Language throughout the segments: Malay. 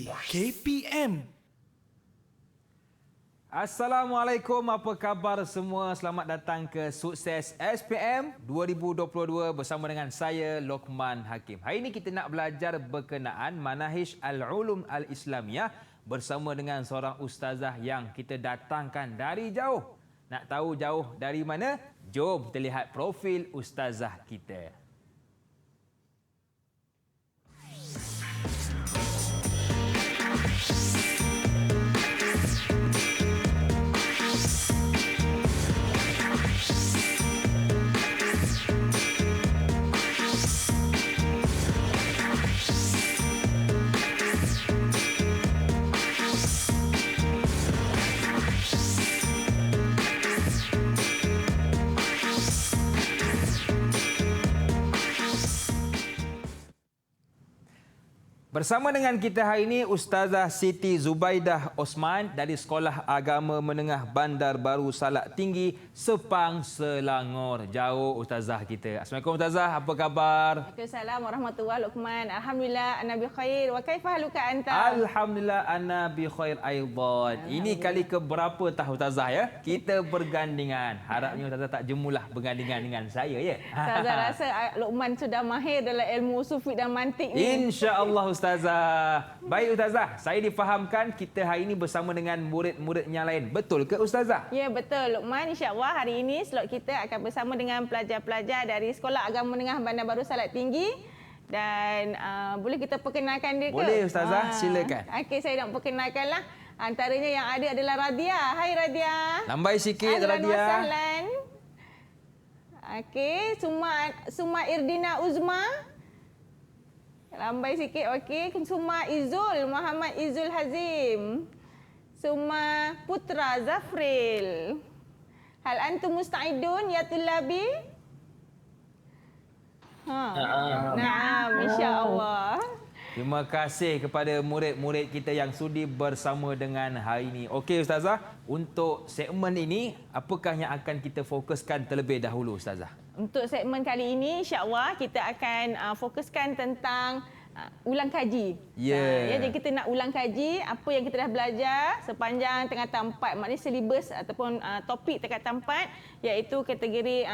KPM. Assalamualaikum, apa khabar semua? Selamat datang ke Sukses SPM 2022 bersama dengan saya Lokman Hakim. Hari ini kita nak belajar berkenaan Manahij Al-Ulum Al-Islamiyah bersama dengan seorang ustazah yang kita datangkan dari jauh. Nak tahu jauh dari mana? Jom kita lihat profil ustazah kita. Bersama dengan kita hari ini Ustazah Siti Zubaidah Osman dari Sekolah Agama Menengah Bandar Baru Salak Tinggi, Sepang, Selangor. Jauh Ustazah kita. Assalamualaikum Ustazah, apa khabar? Waalaikumsalam warahmatullahi wabarakatuh. Alhamdulillah ana bi khair. Wa kaifa haluka anta? Alhamdulillah ana bi khair aidan. Ini kali ke berapa tahu Ustazah ya? Kita bergandingan. Harapnya Ustazah tak jemulah bergandingan dengan saya ya. Ustazah rasa Luqman sudah mahir dalam ilmu usul fiqh dan mantik ni. Insya-Allah Ustazah. Baik Ustazah, saya difahamkan kita hari ini bersama dengan murid-murid yang lain. Betul ke Ustazah? Ya, betul Luqman. Insya-Allah hari ini slot kita akan bersama dengan pelajar-pelajar dari Sekolah Agama Menengah Bandar Baru Salak Tinggi. Dan boleh kita perkenalkan dia ke? Boleh Ustazah, silakan. Okey, saya nak perkenalkanlah. Antaranya yang ada adalah Radia. Hai Radia. Lambai sikit Radia. Ahlan. Okey, Suma Irdina Uzma. Lambai sikit, okey. Suma Izul, Muhammad Izul Hazim. Suma Putra Zafril. Hal antum musta'idun ya tullabi? Naam, insya-Allah. Terima kasih kepada murid-murid kita yang sudi bersama dengan hari ini. Okey Ustazah, untuk segmen ini apakah yang akan kita fokuskan terlebih dahulu Ustazah? Untuk segmen kali ini insya-Allah kita akan fokuskan tentang ulang kaji. Ya, jadi kita nak ulang kaji apa yang kita dah belajar sepanjang tingkatan 4, maknanya silibus ataupun topik tingkatan 4, iaitu kategori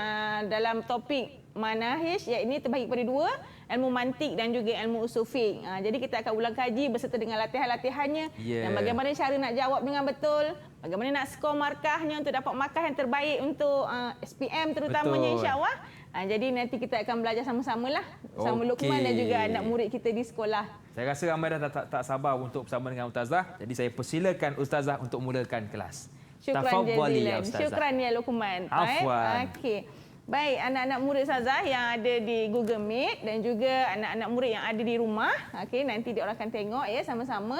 dalam topik Manahij, iaitu ini terbahagi kepada dua, ilmu mantik dan juga ilmu usul fiqh. Jadi kita akan ulang kaji beserta dengan latihan-latihannya dan bagaimana cara nak jawab dengan betul, bagaimana nak skor markahnya untuk dapat markah yang terbaik untuk SPM terutamanya insya-Allah. Jadi nanti kita akan belajar sama-sama lah bersama Luqman dan juga anak murid kita di sekolah. Saya rasa ramai dah tak sabar untuk bersama dengan Ustazah. Jadi saya persilakan Ustazah untuk mulakan kelas. Syukran jazilan. Syukran ya Luqman. Afwan. Okey. Baik, anak-anak murid Ustazah yang ada di Google Meet dan juga anak-anak murid yang ada di rumah. Okey, nanti dia orang akan tengok ya sama-sama.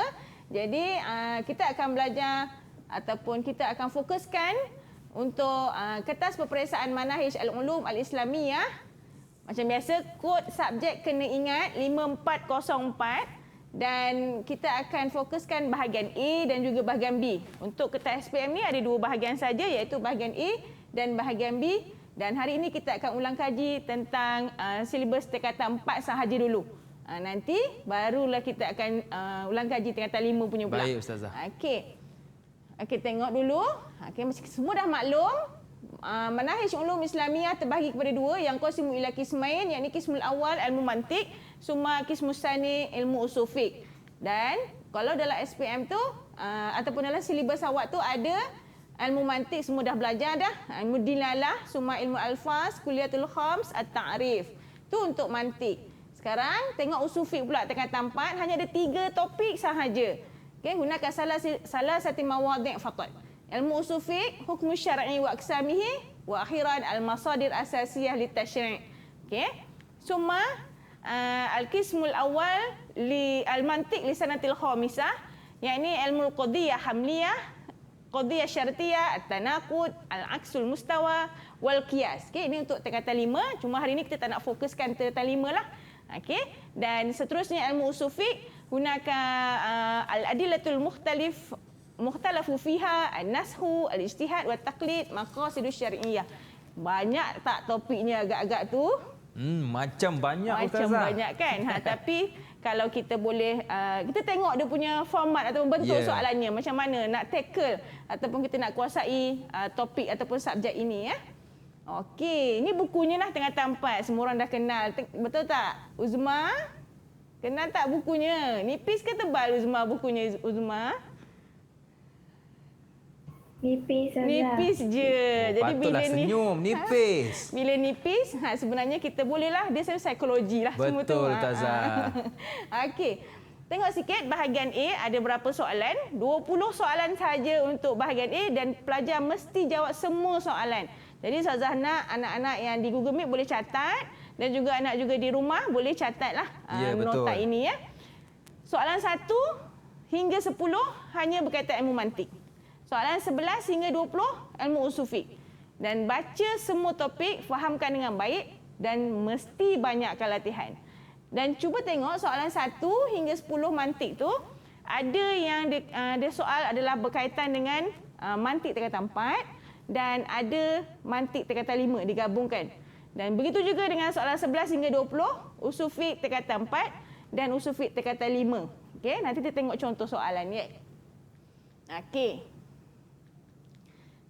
Jadi kita akan belajar ataupun kita akan fokuskan untuk kertas peperiksaan Manahij Al-Ulum Al-Islamiyah. Macam biasa, kod subjek kena ingat 5404 dan kita akan fokuskan bahagian A dan juga bahagian B. Untuk kertas SPM ni ada dua bahagian saja, iaitu bahagian A dan bahagian B. Dan hari ini kita akan ulang kaji tentang silibus tingkatan 4 sahaja dulu. Nanti barulah kita akan ulang kaji tingkatan 5 punya pula. Baik Ustazah. Okey. Okey, tengok dulu. Okey, semua dah maklum. Manahij Ulum Islamiyah terbahagi kepada dua, yang qasimu ila qismain, yakni qismul awal ilmu mantik, summa qismus tsani ilmu usul fiqh. Dan kalau dalam SPM tu ataupun dalam silibus awak tu ada ilmu mantik, semua dah belajar dah. Ilmu dilalah, summa ilmu alfaz, kuliatul khams, at-ta'rif. Tu untuk mantik. Sekarang tengok usul fiqh pula tingkatan 4, hanya ada 3 topik sahaja. Okey, hunaka salah satu mawadhi' faqat. Ilmu usul fiqh, hukm syar'i wa aqsamihi, wa akhiran al-masadir asasiyah litashri'. Okey. Summa al-qismul awal li al-mantiq li sanatil khamisah, yakni ilmu qadhiyah hamliyah, qadhiyah syartiyah, at-tanaqud, al-aksul mustawa wal qiyas. Okey, ini untuk tingkatan 5, cuma hari ini kita tak nak fokuskan tingkatan 5 lah. Okey, dan seterusnya ilmu usul fiqh, hunaka al-adillatul mukhtalafu fiha, an-nashu, al-ijtihad wa taqlid, maqasidus syar'iyyah. Banyak tak topiknya agak-agak tu? Macam banyak Macam Ustazah. banyak kan. Tapi kalau kita boleh, kita tengok dia punya format atau bentuk soalannya. Macam mana nak tackle ataupun kita nak kuasai topik ataupun subjek ini ya. Okey, ini bukunya lah Tingkatan 4. Semua orang dah kenal. Betul tak? Uzma? Kenal tak bukunya? Nipis ke tebal Uzma bukunya Uzma? Nipis saja. Nipis je. Jadi Patutlah senyum, nipis. Bila nipis, sebenarnya kita bolehlah, dia sebenarnya psikologi lah semua tu. Betul, Ustazah. Okey. Tengok sikit bahagian A ada berapa soalan? 20 soalan saja untuk bahagian A dan pelajar mesti jawab semua soalan. Jadi Ustazah nak anak-anak yang di Google Meet boleh catat dan juga anak juga di rumah boleh catatlah nota ini ya. Soalan 1 hingga 10 hanya berkaitan ilmu mantik. Soalan 11 hingga 20 ilmu usul fiqh. Dan baca semua topik, fahamkan dengan baik dan mesti banyakkan latihan. Dan cuba tengok soalan 1 hingga 10 mantik tu ada yang dia soal adalah berkaitan dengan mantik tingkatan 4 dan ada mantik tingkatan 5 digabungkan. Dan begitu juga dengan soalan 11 hingga 20 usul fiqh tingkatan 4 dan usul fiqh tingkatan 5. Okey, nanti kita tengok contoh soalan ya. Okey.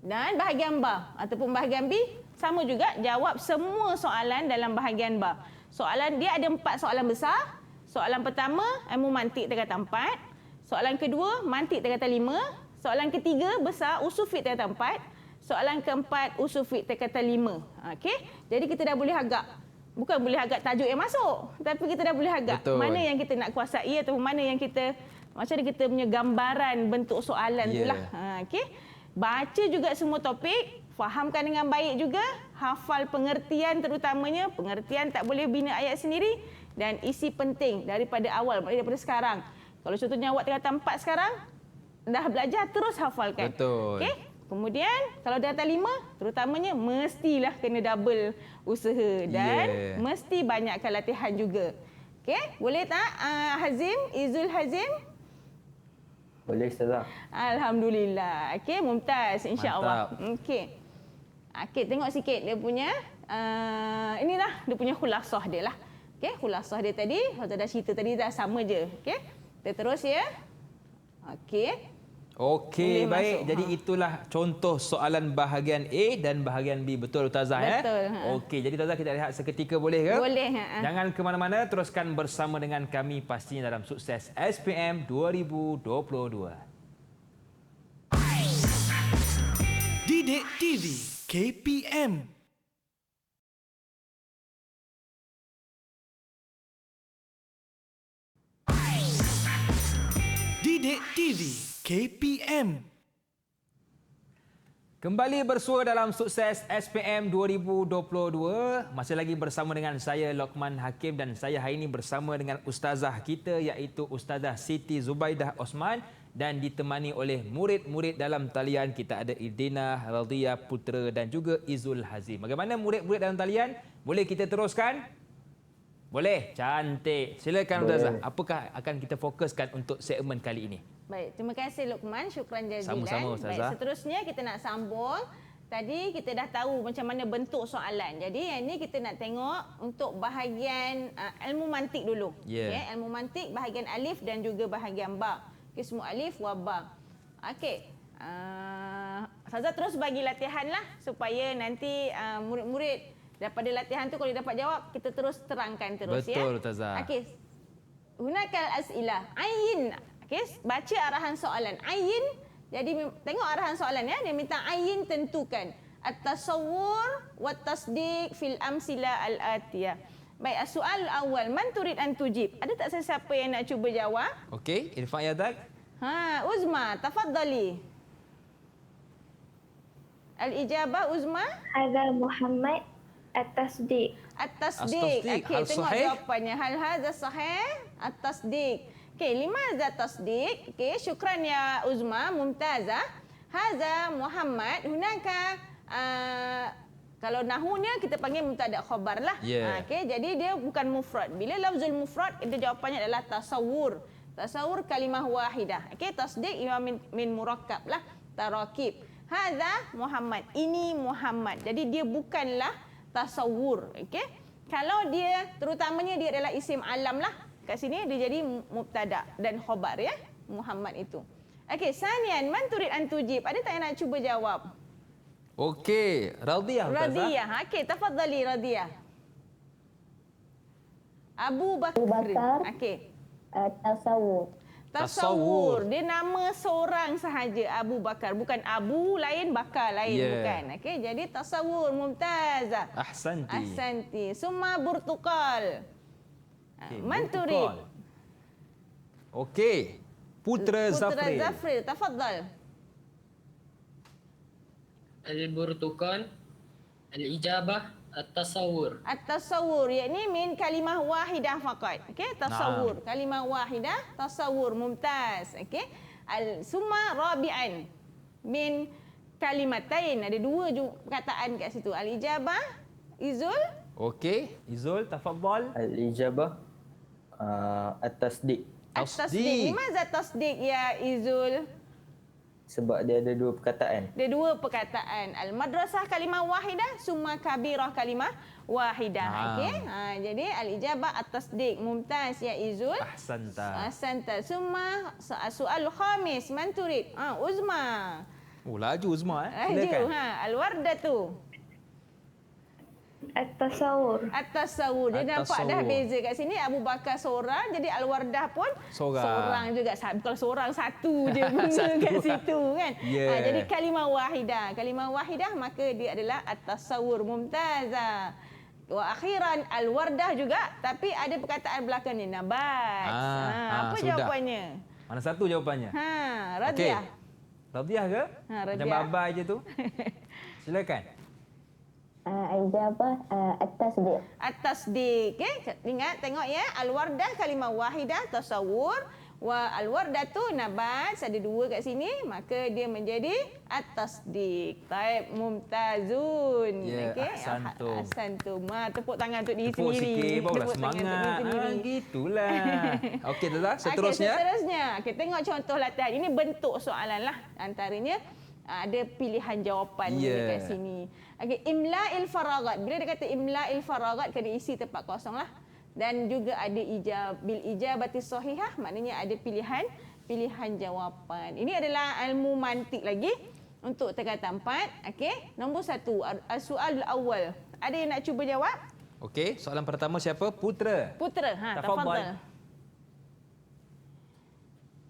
Dan bahagian ba ataupun bahagian B sama juga, jawab semua soalan dalam bahagian ba. Soalan dia ada 4 soalan besar. Soalan pertama ilmu mantik tingkatan 4. Soalan kedua mantik tingkatan 5. Soalan ketiga besar usul fiqh tingkatan 4. Soalan keempat usul fiqh tingkatan 5. Okey. Jadi kita dah boleh agak, bukan boleh agak tajuk yang masuk, tapi kita dah boleh agak mana yang kita nak kuasai atau mana yang kita, macam mana kita punya gambaran bentuk soalan itulah. Okey. Baca juga semua topik, fahamkan dengan baik juga, hafal pengertian terutamanya, pengertian tak boleh bina ayat sendiri dan isi penting daripada awal, daripada sekarang. Kalau contohnya awak tingkatan 4 sekarang, dah belajar terus hafalkan. Betul. Okey. Kemudian kalau tingkatan 5, terutamanya mestilah kena double usaha dan mesti banyakkan latihan juga. Okey, boleh tak Hazim, Izul Hazim? Boleh Ustazah. Alhamdulillah. Okey, mumtaz insya-Allah. Okey. Okey, tengok sikit dia punya inilah dia punya khulasah dia lah. Okey, khulasah dia tadi, kalau dah cerita tadi dah sama je. Okey. Kita terus ya. Okey. Okey, baik. Jadi itulah contoh soalan bahagian A dan bahagian B. Betul Ustazah ya? Betul. Okey, jadi Ustazah kita rehat seketika boleh ke? Boleh. Jangan ke mana-mana, teruskan bersama dengan kami pastinya dalam Sukses SPM 2022. Didik TV KPM. Didik TV KPM. Kembali bersua dalam Sukses SPM 2022. Masih lagi bersama dengan saya Lokman Hakim dan saya hari ini bersama dengan ustazah kita iaitu Ustazah Siti Zubaidah Osman dan ditemani oleh murid-murid dalam talian. Kita ada Idina Radhia Putra dan juga Izul Hazim. Bagaimana murid-murid dalam talian? Boleh kita teruskan? Boleh? Cantik. Silakan Ustazah. Apakah akan kita fokuskan untuk segmen kali ini? Baik, terima kasih Luqman. Syukran jazilan. Sama-sama Ustazah. Baik, seterusnya kita nak sambung. Tadi kita dah tahu macam mana bentuk soalan. Jadi yang ini kita nak tengok untuk bahagian ilmu mantik dulu. Okay, ilmu mantik bahagian alif dan juga bahagian ba. Qismu alif wa ba. Okey. Ustazah terus bagi latihan lah supaya nanti murid-murid daripada latihan tu kalau dapat jawab kita terus terangkan terus. Betul Ustazah. Okey. Hunakal as'ilah. Ayin. Okey, baca arahan soalan. Ayin. Jadi tengok arahan soalan ya. Dia minta ayin tentukan at-tasawwur wa tasdiq fil amsila al-atiyah. Baik, soal awal, man turid an tujib. Ada tak sesiapa yang nak cuba jawab? Okey, irfa' yadak. Uzma, tafaddali. Al-ijabah Uzma? Hadza Muhammad at-tasdiq. At-tasdiq. Okey, tengok jawapannya. Hal hadza sahih? At-tasdiq. Okey, limadza tasdiq? Okey, syukran ya Uzma, mumtazah. Hadza Muhammad, hunaka kalau nahunya kita panggil mubtada khabar lah. Okey, jadi dia bukan mufrad. Bila lafzul mufrad, itu jawapannya adalah tasawwur. Tasawwur kalimah wahidah. Okey, tasdiq ia min murakkab lah, tarakib. Hadza Muhammad, ini Muhammad. Jadi dia bukanlah tasawwur. Okey. Kalau dia terutamanya dia adalah isim alam lah. Kat sini dia jadi mubtada dan khabar ya. Muhammad itu. Okey, sanian man turid an tujib. Ada tak yang nak cuba jawab? Okey, Radiyah Ustazah. Radiyah. Okey, tafadhali Radiyah. Abu Bakar. Abu Bakar. Okey. Tasawur. Tasawur. Dia nama seorang sahaja, Abu Bakar. Bukan Abu lain, Bakar lain. Yeah. Bukan. Okey, jadi tasawur. Mumtazah. Ahsanti. Ahsanti. Summa burtukal. Okey, Man Burtukal. turid. Okey. Putra Zafril. Zafril. Tafadhal. Al-Burtukan, Al-Ijabah, At-Tasawur. At-tasawur yakni min kalimah wahidah faqat. Okey, tasawur. Kalimah wahidah, tasawur. Mumtaz. Okey. Summa rabi'an min kalimatain. Ada dua perkataan kat situ. Al-ijabah, Izul. Okey, Izul tafadhal. Al-ijabah at-tasdiq. At-tasdiq. Limaza tasdiq ya Izul? Sebab dia ada dua perkataan. Dia dua perkataan. Al-madrasah kalimah wahidah, summa kabirah kalimah wahidah. Okey. Jadi al-ijabah at-tasdiq. Mumtaz ya Izul. Ahsanta. Ahsanta. Summa soal khamis man turid? Uzma. Oh, laju Uzma Laju. Silakan. Al-wardatu. At-tasawur. At-tasawur. Dia nampak dah At-tasawur. beza kat sini. Abu Bakar seorang, jadi Al-Wardah pun Seorang. juga. Bukan seorang, satu je guna kat situ kan. Yeah. Jadi kalimah wahidah. Kalimah wahidah maka dia adalah at-tasawur. Mumtazah. Wa akhiran Al-Wardah juga, tapi ada perkataan belakang ni nabat. Apa sudah. jawapannya? Mana satu jawapannya? Radiyah. Radiyah ke? Macam Radiyah. babai je tu. Silakan. Al-ijabah at-tasdiq. At-tasdiq. Ingat, tengok ya. Al-wardah kalimah wahidah, tasawur. Wa al-wardatu nabat. Ada dua kat sini. Maka dia menjadi at-tasdiq. Taib mumtazun. Ya, ahsantum. Ahsantum. Tepuk tangan untuk diri Tepuk sendiri. sikit, barulah Tepuk tangan untuk semangat. diri sendiri. Gitulah. Okey, Tazah. Okey, Seterusnya. seterusnya. Kita tengok contoh latihan. Ini bentuk soalan lah. Antaranya ada pilihan jawapan Ya. dekat sini. Okey, imla'il faragat. Bila dia kata imla'il faragat, kena isi tempat kosong lah. Dan juga ada bil ijabati sahihah, maknanya ada pilihan jawapan. Ini adalah ilmu mantik lagi untuk tingkatan 4. Okey, nombor 1, soal awal. Ada yang nak cuba jawab? Okey, soalan pertama siapa? Putra. Putra, Tafadhal. tafadhal.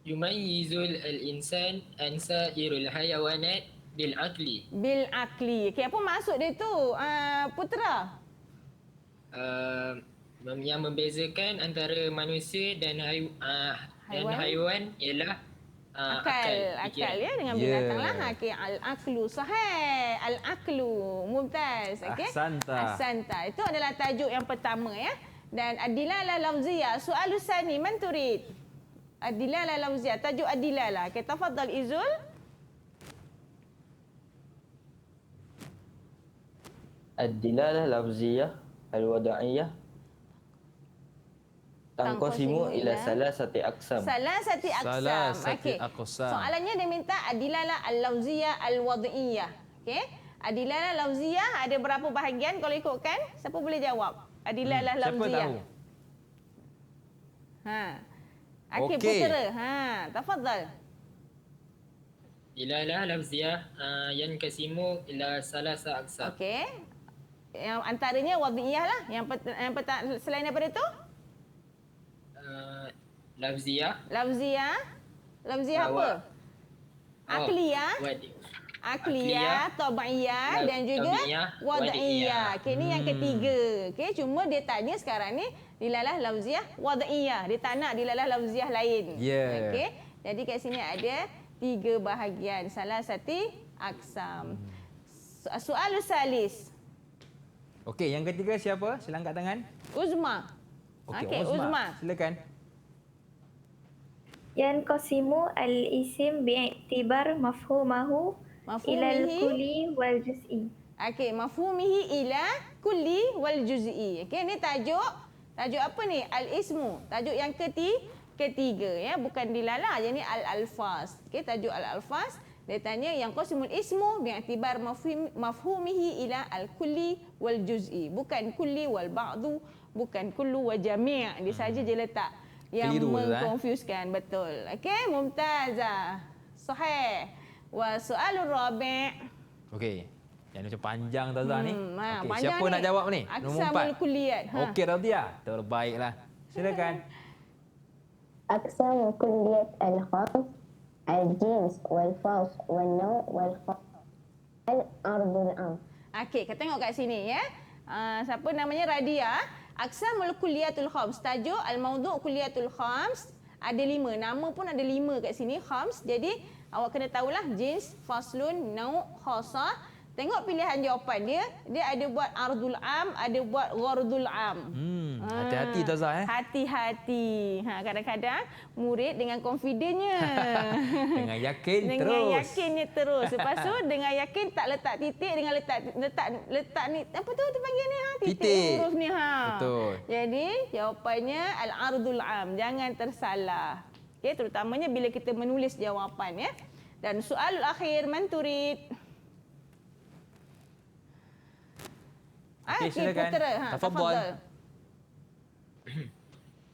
Yumayyizul al-insan an sa'irul hayawanat bil aqli. Bil akli. Okey, apa maksud dia tu? Putra. Yang membezakan antara manusia dan haiwan ialah Akal ya, dengan Ya. binatang lah. Okey, al-aklu sahih. Al-aklu mumtaz. Okey. Ahsanta. Ahsanta. Itu adalah tajuk yang pertama ya. Dan adilalah lafziyah. Soal usani man turid? Adilalah lafziyah. Tajuk adilalah. Okey, tafadhal Izul. Ad-dilalah lafziyah al-wada'iyah tanqasimu ila salasati aqsam. Salasati aqsam. Salasati Okey. aqsam. Soalannya dia minta adilalah al-lafziyah al-wad'iyah. Okey. Adilalah lafziyah ada berapa bahagian kalau ikutkan? Siapa boleh jawab? Adilalah Siapa lafziyah. tahu? Okey, Okey. Putera. Tafadhal. Dilalah lafziyah yankasimu ila salasa aqsam. Okey. Yang antaranya wad'iyah lah. Yang selain daripada tu? Lafziyah. Lafziyah. Lafziyah apa? Akliyah. Akliyah, tabi'iyah dan juga Tabi'iyah, wad'iyah. Okey, ni yang ketiga. Okey, cuma dia tanya sekarang ni dilalah lafziyah wad'iyah. Dia tak nak dilalah lafziyah lain. Ya. Okey. Jadi kat sini ada 3 bahagian. Salasati aqsam. Soal salis. Okey, yang ketiga siapa? Sila angkat tangan. Uzma. Okey, Uzma. Silakan. Yanqasimu al-isim bi'iktibar mafhumahu ila al-kulli wal juz'i. Okey, mafhumihi ila kulli wal juz'i. Okey, ni tajuk apa ni? Al-ismu. Tajuk yang ketiga ya, bukan dilalah. Jadi al-alfaz. Okey, tajuk al-alfaz Dia tanya yang qasimul ismu bi'atibar mafhumihi ila al-kulli wal juz'i. Bukan kulli wal ba'du, bukan kullu wa jami'. Dia saja je letak yang Keliru, mengkonfuskan. Betul. Okey, mumtazah. Sahih. Wa soalul rabi'. Okey. Yang ni macam panjang Tazah ni. Okey, panjang siapa ni. nak jawab ni? Nombor 4. Aqsamul kulliyat. Okey Radhia, terbaiklah. Silakan. أقسام كلية الخمس الجنس والفصل والنوع والخاص الأرض الأمر. Okey, kita tengok kat sini ya. Siapa namanya Radia? Aqsamul kulliyatul khams. Tajuk al-mawdu' kulliyatul khams. Ada 5. Nama pun ada 5 kat sini, khams. Jadi awak kena tahulah jins, faslun, nau', khasah. Tengok pilihan jawapan dia. Dia ada buat ardul am, ada buat ghardul am. Hati-hati Tazah Hati-hati. Kadang-kadang murid dengan confidentnya. Dengan yakin Dengan terus. yakinnya terus. Lepas tu dengan yakin tak letak titik, dengan letak ni apa tu panggil ni titik huruf ni Betul. Jadi jawapannya al-ardul am. Jangan tersalah. Okey, terutamanya bila kita menulis jawapan ya. Dan soalul akhir man turid. Okey, silakan. Putera. Tafadhal.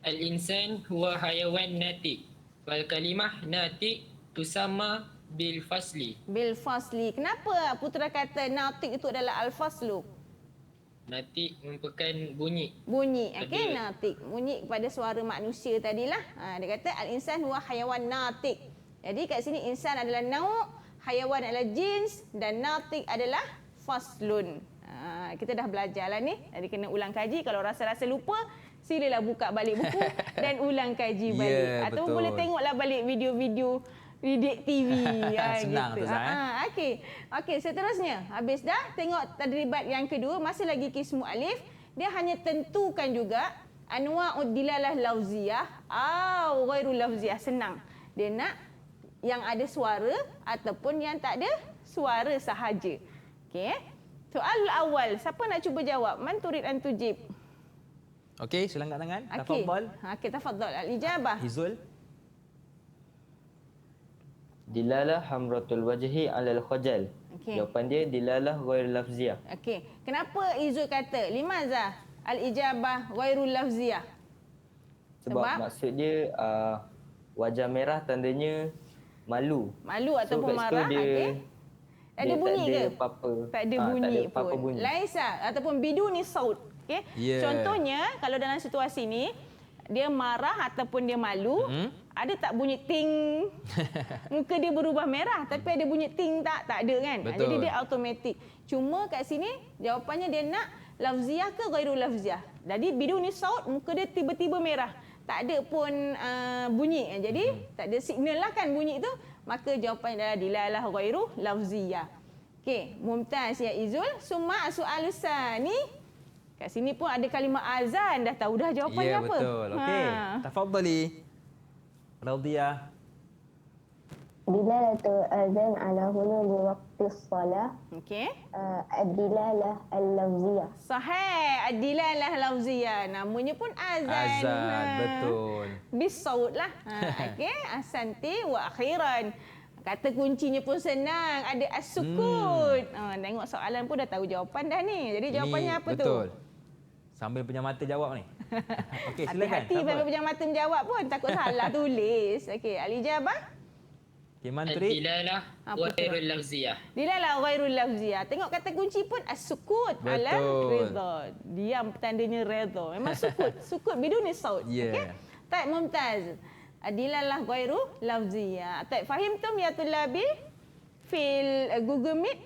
Al-insan huwa hayawan natik. Wal kalimah natik tusamma bil fasli. Bil fasli. Kenapa putera kata natik itu adalah al-faslu? Natik merupakan bunyi. Bunyi. Okey, Ada- natik. Bunyi kepada suara manusia tadilah. Dia kata al-insan huwa hayawan natik. Jadi kat sini insan adalah nau', hayawan adalah jins dan natik adalah faslun. Kita dah belajar lah ni. Jadi kena ulang kaji. Kalau rasa-rasa lupa, silalah buka balik buku dan ulang kaji balik. Ya, Ataupun betul. boleh tengoklah balik video-video Didik TV. Senang tu, Zah, Okey. Okey, seterusnya. Habis dah tengok tadribat yang kedua, masih lagi kismu alif. Dia hanya tentukan juga anwa'ud dilalah lafziyah atau ghairu lafziyah. Senang. Dia nak yang ada suara ataupun yang tak ada suara sahaja. Okey. Soal awal, siapa nak cuba jawab? Man turid an tujib? Okey, silang kat tangan. Okey. Tafadhal. Okey, tafadhal. Al-ijabah. Hizul. Dilalah hamratul wajhi alal khajal. Okey. Jawapan dia dilalah ghair lafziyah. Okey. Kenapa Izul kata limaza al-ijabah ghairul lafziyah? Sebab Sebab? maksud dia wajah merah tandanya malu. Malu ataupun kat situ marah. dia, Okey. Ada bunyi tak ke? ada apa-apa. Tak ada Ah, bunyi tak ada apa-apa pun. bunyi. Laisa ataupun biduni saut. Okey. Yeah. Contohnya kalau dalam situasi ni dia marah ataupun dia malu, ada tak bunyi ting? Muka dia berubah merah tapi ada bunyi ting tak? Tak ada kan? Betul. Jadi dia automatik. Cuma kat sini jawapannya dia nak lafziyah ke ghairu lafziyah. Jadi biduni saut muka dia tiba-tiba merah. Tak ada pun bunyi. Jadi tak ada signal lah kan bunyi tu. Maka jawapannya adalah dilalah ghairu lafziyah. Okey, mumtaz ya Izul. Summa soal ni. Kat sini pun ada kalimah azan. Dah tahu dah jawapannya Ya, apa. betul. Okey. Tafadhali. Radhia. دلالة الأذان على غلو وقت الصلاة Okey. الدلالة اللفظية. Sahih. Ad-dilalah lafziyah. Namanya pun azan. Azan, betul. Bisaut lah. Okey. Asanti wa akhiran. Kata kuncinya pun senang. Ada as-sukut. Tengok soalan pun dah tahu jawapan dah ni. Jadi jawapannya Ini apa betul. tu? Sambil punya mata jawab ni. Okey, silakan. Hati-hati sampai pejam mata menjawab pun. Takut salah tulis. Okey. Al-ijabah. Okey, Mantri. Al-dilalah ghairul lafziyah. Dilalah ghairul lafziyah. Tengok kata kunci pun as-sukut ala Betul. redha. Diam tandanya redha. Memang sukut. Sukut biduni saut. Ya. Okey. Tak mumtaz. Dilalah ghairu lafziyah. Tak fahimtum ya tulabi fil Google Meet?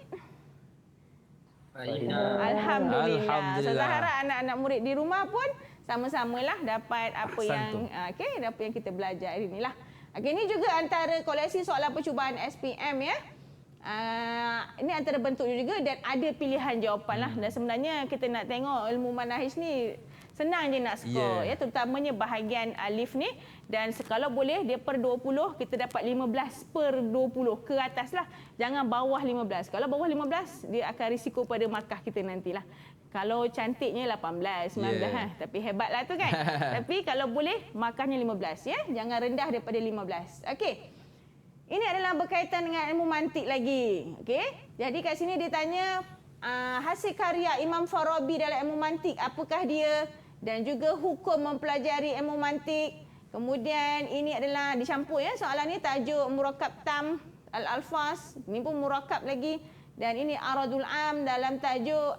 Alhamdulillah. Alhamdulillah. Saya harap anak-anak murid di rumah pun sama-samalah dapat apa Ahsantum. yang apa yang kita belajar hari inilah. Okey, ini juga antara koleksi soalan percubaan SPM ya. Ini antara bentuk juga dan ada pilihan jawapan lah. Dan sebenarnya kita nak tengok ilmu manahij ni senang je nak skor ya, terutamanya bahagian alif ni. Dan kalau boleh dia per 20 kita dapat 15 per 20 ke atas lah. Jangan bawah 15. Kalau bawah 15 dia akan risiko pada markah kita nantilah. Kalau cantiknya 18, 19 tapi hebatlah tu kan. Tapi kalau boleh markahnya 15 ya. Jangan rendah daripada 15. Okey. Ini adalah berkaitan dengan ilmu mantik lagi. Okey. Jadi kat sini dia tanya hasil karya Imam Farabi dalam ilmu mantik, apakah dia, dan juga hukum mempelajari ilmu mantik. Kemudian ini adalah dicampur ya, soalan ni tajuk murakkab tam al-alfaz, ni pun murakkab lagi, dan ini aradul am dalam tajuk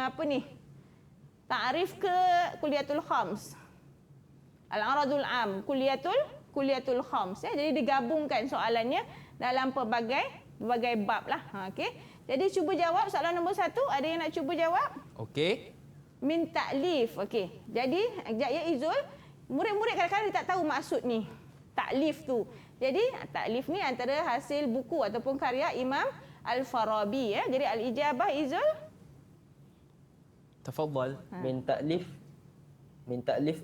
apa ni? Ta'rif ke kuliatul khams. Al-aradul am kuliatul khams ya. Jadi digabungkan soalannya dalam pelbagai bab lah. Okey. Jadi cuba jawab soalan nombor 1. Ada yang nak cuba jawab? Okey. Min ta'lif. Okey. Jadi sekejap ya Izul. Murid-murid kadang-kadang dia tak tahu maksud ni. Ta'lif tu. Jadi ta'lif ni antara hasil buku ataupun karya Imam Al-Farabi ya. Jadi al-ijabah Izul. Tafadhal. Min ta'lif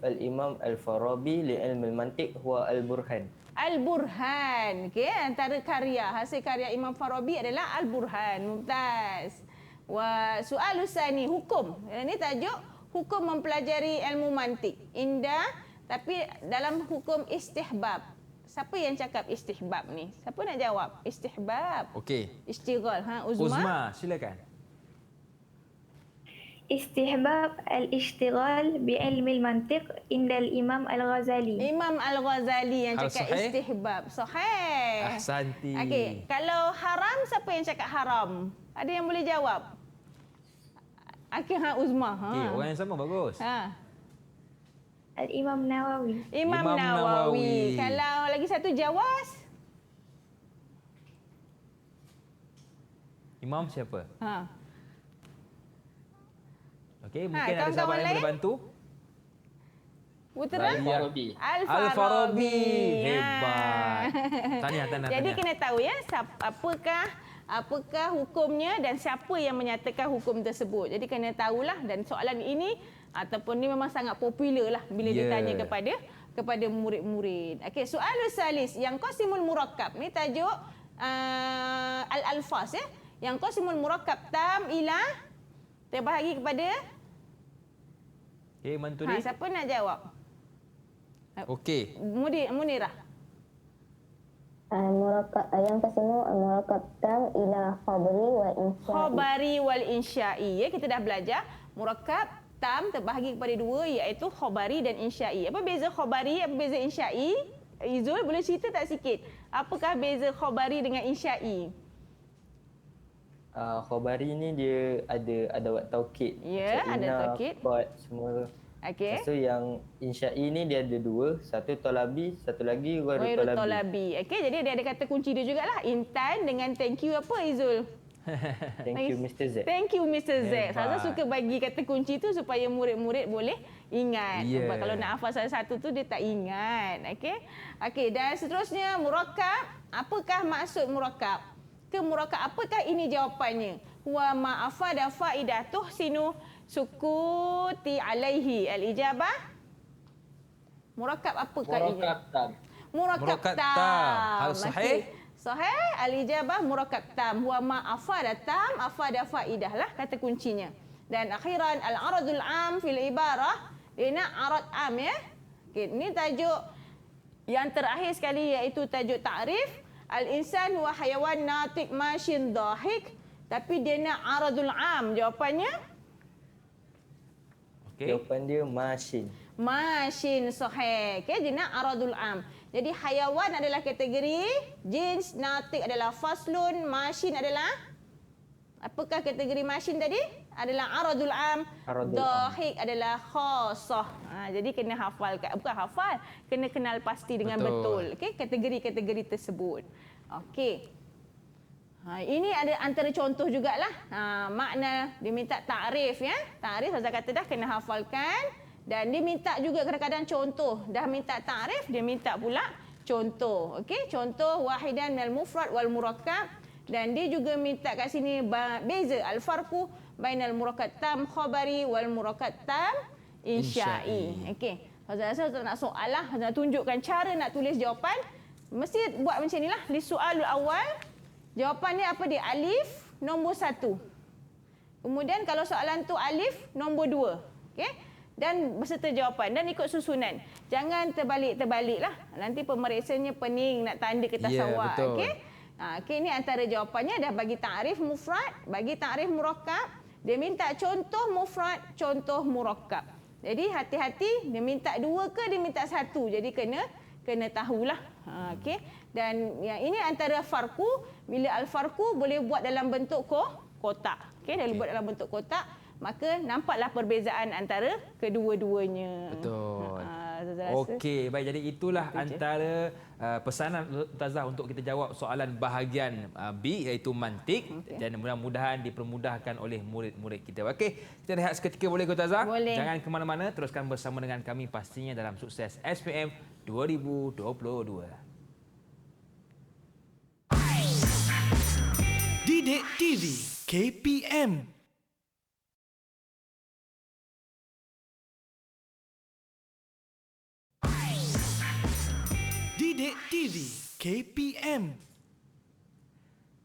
al-Imam Al-Farabi li ilm al-mantiq huwa al-burhan. Al-Burhan. Okey, antara karya, hasil karya Imam Farabi adalah Al-Burhan. Mumtaz. Wa soal usani hukum. Ini tajuk hukum mempelajari ilmu mantik. Indah, tapi dalam hukum istihbab. Siapa yang cakap istihbab ni? Siapa nak jawab? Istihbab. Okey. Istighal. Uzma. Uzma, silakan. استحباب الاشتغال بعلم المنطق عند الإمام الغزالي. Imam Al-Ghazali yang Hal cakap sahih? istihbab. Sahih. Ahsanti. Okey, kalau haram, siapa yang cakap haram? Ada yang boleh jawab? Okey, Uzma. Okey, orang yang sama bagus. الإمام النووي. Imam Imam Nawawi. Nawawi. Kalau lagi satu Jawas? Imam siapa? Okey, mungkin ada kawan-kawan sahabat yang lain? boleh bantu. Putera? Al-Farabi. Al-Farabi. Hebat. Tahniah. Jadi kena tahu ya, apakah hukumnya dan siapa yang menyatakan hukum tersebut. Jadi kena tahulah, dan soalan ini ataupun ni memang sangat popular lah bila ditanya kepada murid-murid. Okey, soal salis yang qasimul murakkab ni tajuk al-alfaz ya. Yang qasimul murakkab tam ila terbahagi kepada Manturi. siapa nak jawab? Okey. Munirah. Yang kesimu murakkab tam ila khabari wa insya'i. Khabari wal insya'i. Ya, kita dah belajar murakkab tam terbahagi kepada dua, iaitu khabari dan insya'i. Apa beza khabari, apa beza insya'i? Izul boleh cerita tak sikit? Apakah beza khabari dengan insya'i? Khabari ni dia ada adawat taukid. Ya, Macam ada inna, taukid. qad, semua. Okey. Lepas tu yang insya'i ni dia ada dua. Satu talabi, satu lagi ghairu Ghairu talabi. talabi. Okey, jadi dia ada kata kunci dia jugalah. Intan dengan thank you apa Izul? Thank you Mr. Z. Thank you Mr. Z. Hebat. Saya suka bagi kata kunci tu supaya murid-murid boleh ingat. Yeah. Sebab kalau nak hafal salah satu tu dia tak ingat. Okey. Okey, dan seterusnya murakkab. Apakah maksud murakkab? Ke murakkab apakah ini jawapannya? Wa ma afada faidah tuhsinu sukuti alaihi. Al-ijabah. Murakkab apakah ini? Murakkab tam. Murakkab Murakkab tam. tam. Hal sahih? Sahih. Al-ijabah murakkab tam. Huwa ma afada tam, afada faidah lah kata kuncinya. Dan akhiran al-aradul am fil ibarah. Dia nak arad am ya. Okay, ini tajuk yang terakhir sekali iaitu tajuk ta'rif. Al-insan huwa hayawan natiq masyin dahik. Tapi dia nak aradul am. Jawapannya? Okey. Jawapan dia masyin. Masyin sahih. Okay, dia nak aradul am. Jadi hayawan adalah kategori, jins, natik adalah faslun, masyin adalah, apakah kategori masyin tadi? Adalah aradul am, Aradul am. dahik adalah khasah. Jadi kena hafal, bukan hafal, kena kenal pasti dengan betul. Okey, kategori-kategori tersebut. Okey. Ini ada antara contoh jugalah. Makna dia minta ta'rif ya. Ta'rif Ustaz kata dah kena hafalkan. Dan dia minta juga kadang-kadang contoh. Dah minta ta'rif, dia minta pula contoh. Okey, contoh wahidan minal mufrad wal murakkab. Dan dia juga minta kat sini beza al-farqu bainal murakkab tam khabari wal murakkab tam insya'i. Okey. Ustaz nak soal lah, nak tunjukkan cara nak tulis jawapan. Mesti buat macam inilah. Li soalul awal. Jawapannya apa dia? Alif nombor 1. Kemudian kalau soalan tu alif nombor 2. Okey. dan beserta jawapan dan ikut susunan. Jangan terbalik-terbalik lah. Nanti pemeriksanya pening nak tanda kertas Ya, awak. betul. Okey. Okey, ini antara jawapannya dah bagi takrif mufrad, bagi takrif murakkab. Dia minta contoh mufrad, contoh murakkab. Jadi hati-hati, dia minta 2 ke dia minta 1. Jadi kena tahulah. Okey. Dan yang ini antara farqu, bila al-farqu boleh buat dalam bentuk kotak. Okey, kalau buat dalam bentuk kotak, maka nampaklah perbezaan antara kedua-duanya. Betul. Ustazah rasa. Okey, baik, jadi itulah antara pesanan Ustazah untuk kita jawab soalan bahagian B iaitu mantik, dan mudah-mudahan dipermudahkan oleh murid-murid kita. Okey, kita rehat seketika boleh ke Ustazah? Boleh. Jangan ke mana-mana, teruskan bersama dengan kami pastinya dalam Sukses SPM 2022. Didik TV KPM. Didik TV KPM.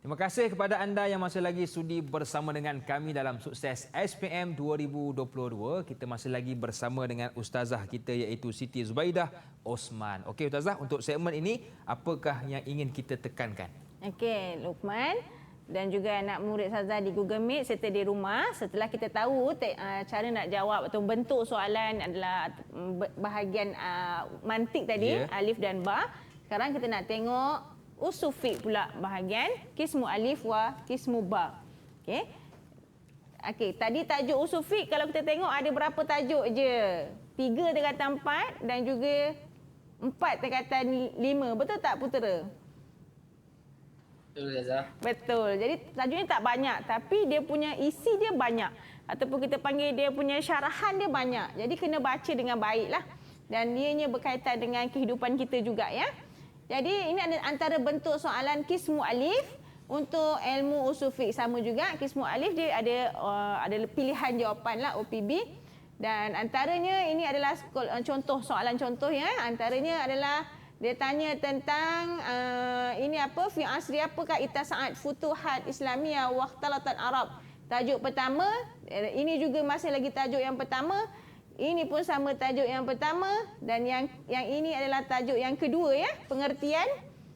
Terima kasih kepada anda yang masih lagi sudi bersama dengan kami dalam Sukses SPM 2022. Kita masih lagi bersama dengan Ustazah kita iaitu Siti Zubaidah Osman. Okey Ustazah, untuk segmen ini apakah yang ingin kita tekankan? Okey, Luqman dan juga anak murid Ustazah di Google Meet serta di rumah, setelah kita tahu cara nak jawab atau bentuk soalan adalah bahagian mantik tadi, alif dan ba. Sekarang kita nak tengok usul fiqh pula, bahagian kismu alif wa kismu ba. Okey. Okey, tadi tajuk usul fiqh kalau kita tengok ada berapa tajuk je? 3 tingkatan 4 dan juga 4 tingkatan 5. Betul tak putera? Betul Ustazah. Betul. Jadi tajuknya tak banyak tapi dia punya isi dia banyak. Ataupun kita panggil dia punya syarahan dia banyak. Jadi kena baca dengan baiklah. Dan ianya berkaitan dengan kehidupan kita juga ya. Jadi ini antara bentuk soalan kismu alif. Untuk ilmu usul fiqh sama juga. Kismu alif dia ada pilihan jawapan lah OPB. Dan antaranya ini adalah contoh soalan contoh ya. Antaranya adalah dia tanya tentang ini apa, fi asri apakah ittasaat futuhat Islamiyah wa ikhtalatan Arab. Tajuk pertama, ini juga masih lagi tajuk yang pertama. Ini pun sama tajuk yang pertama dan yang ini adalah tajuk yang kedua ya, pengertian,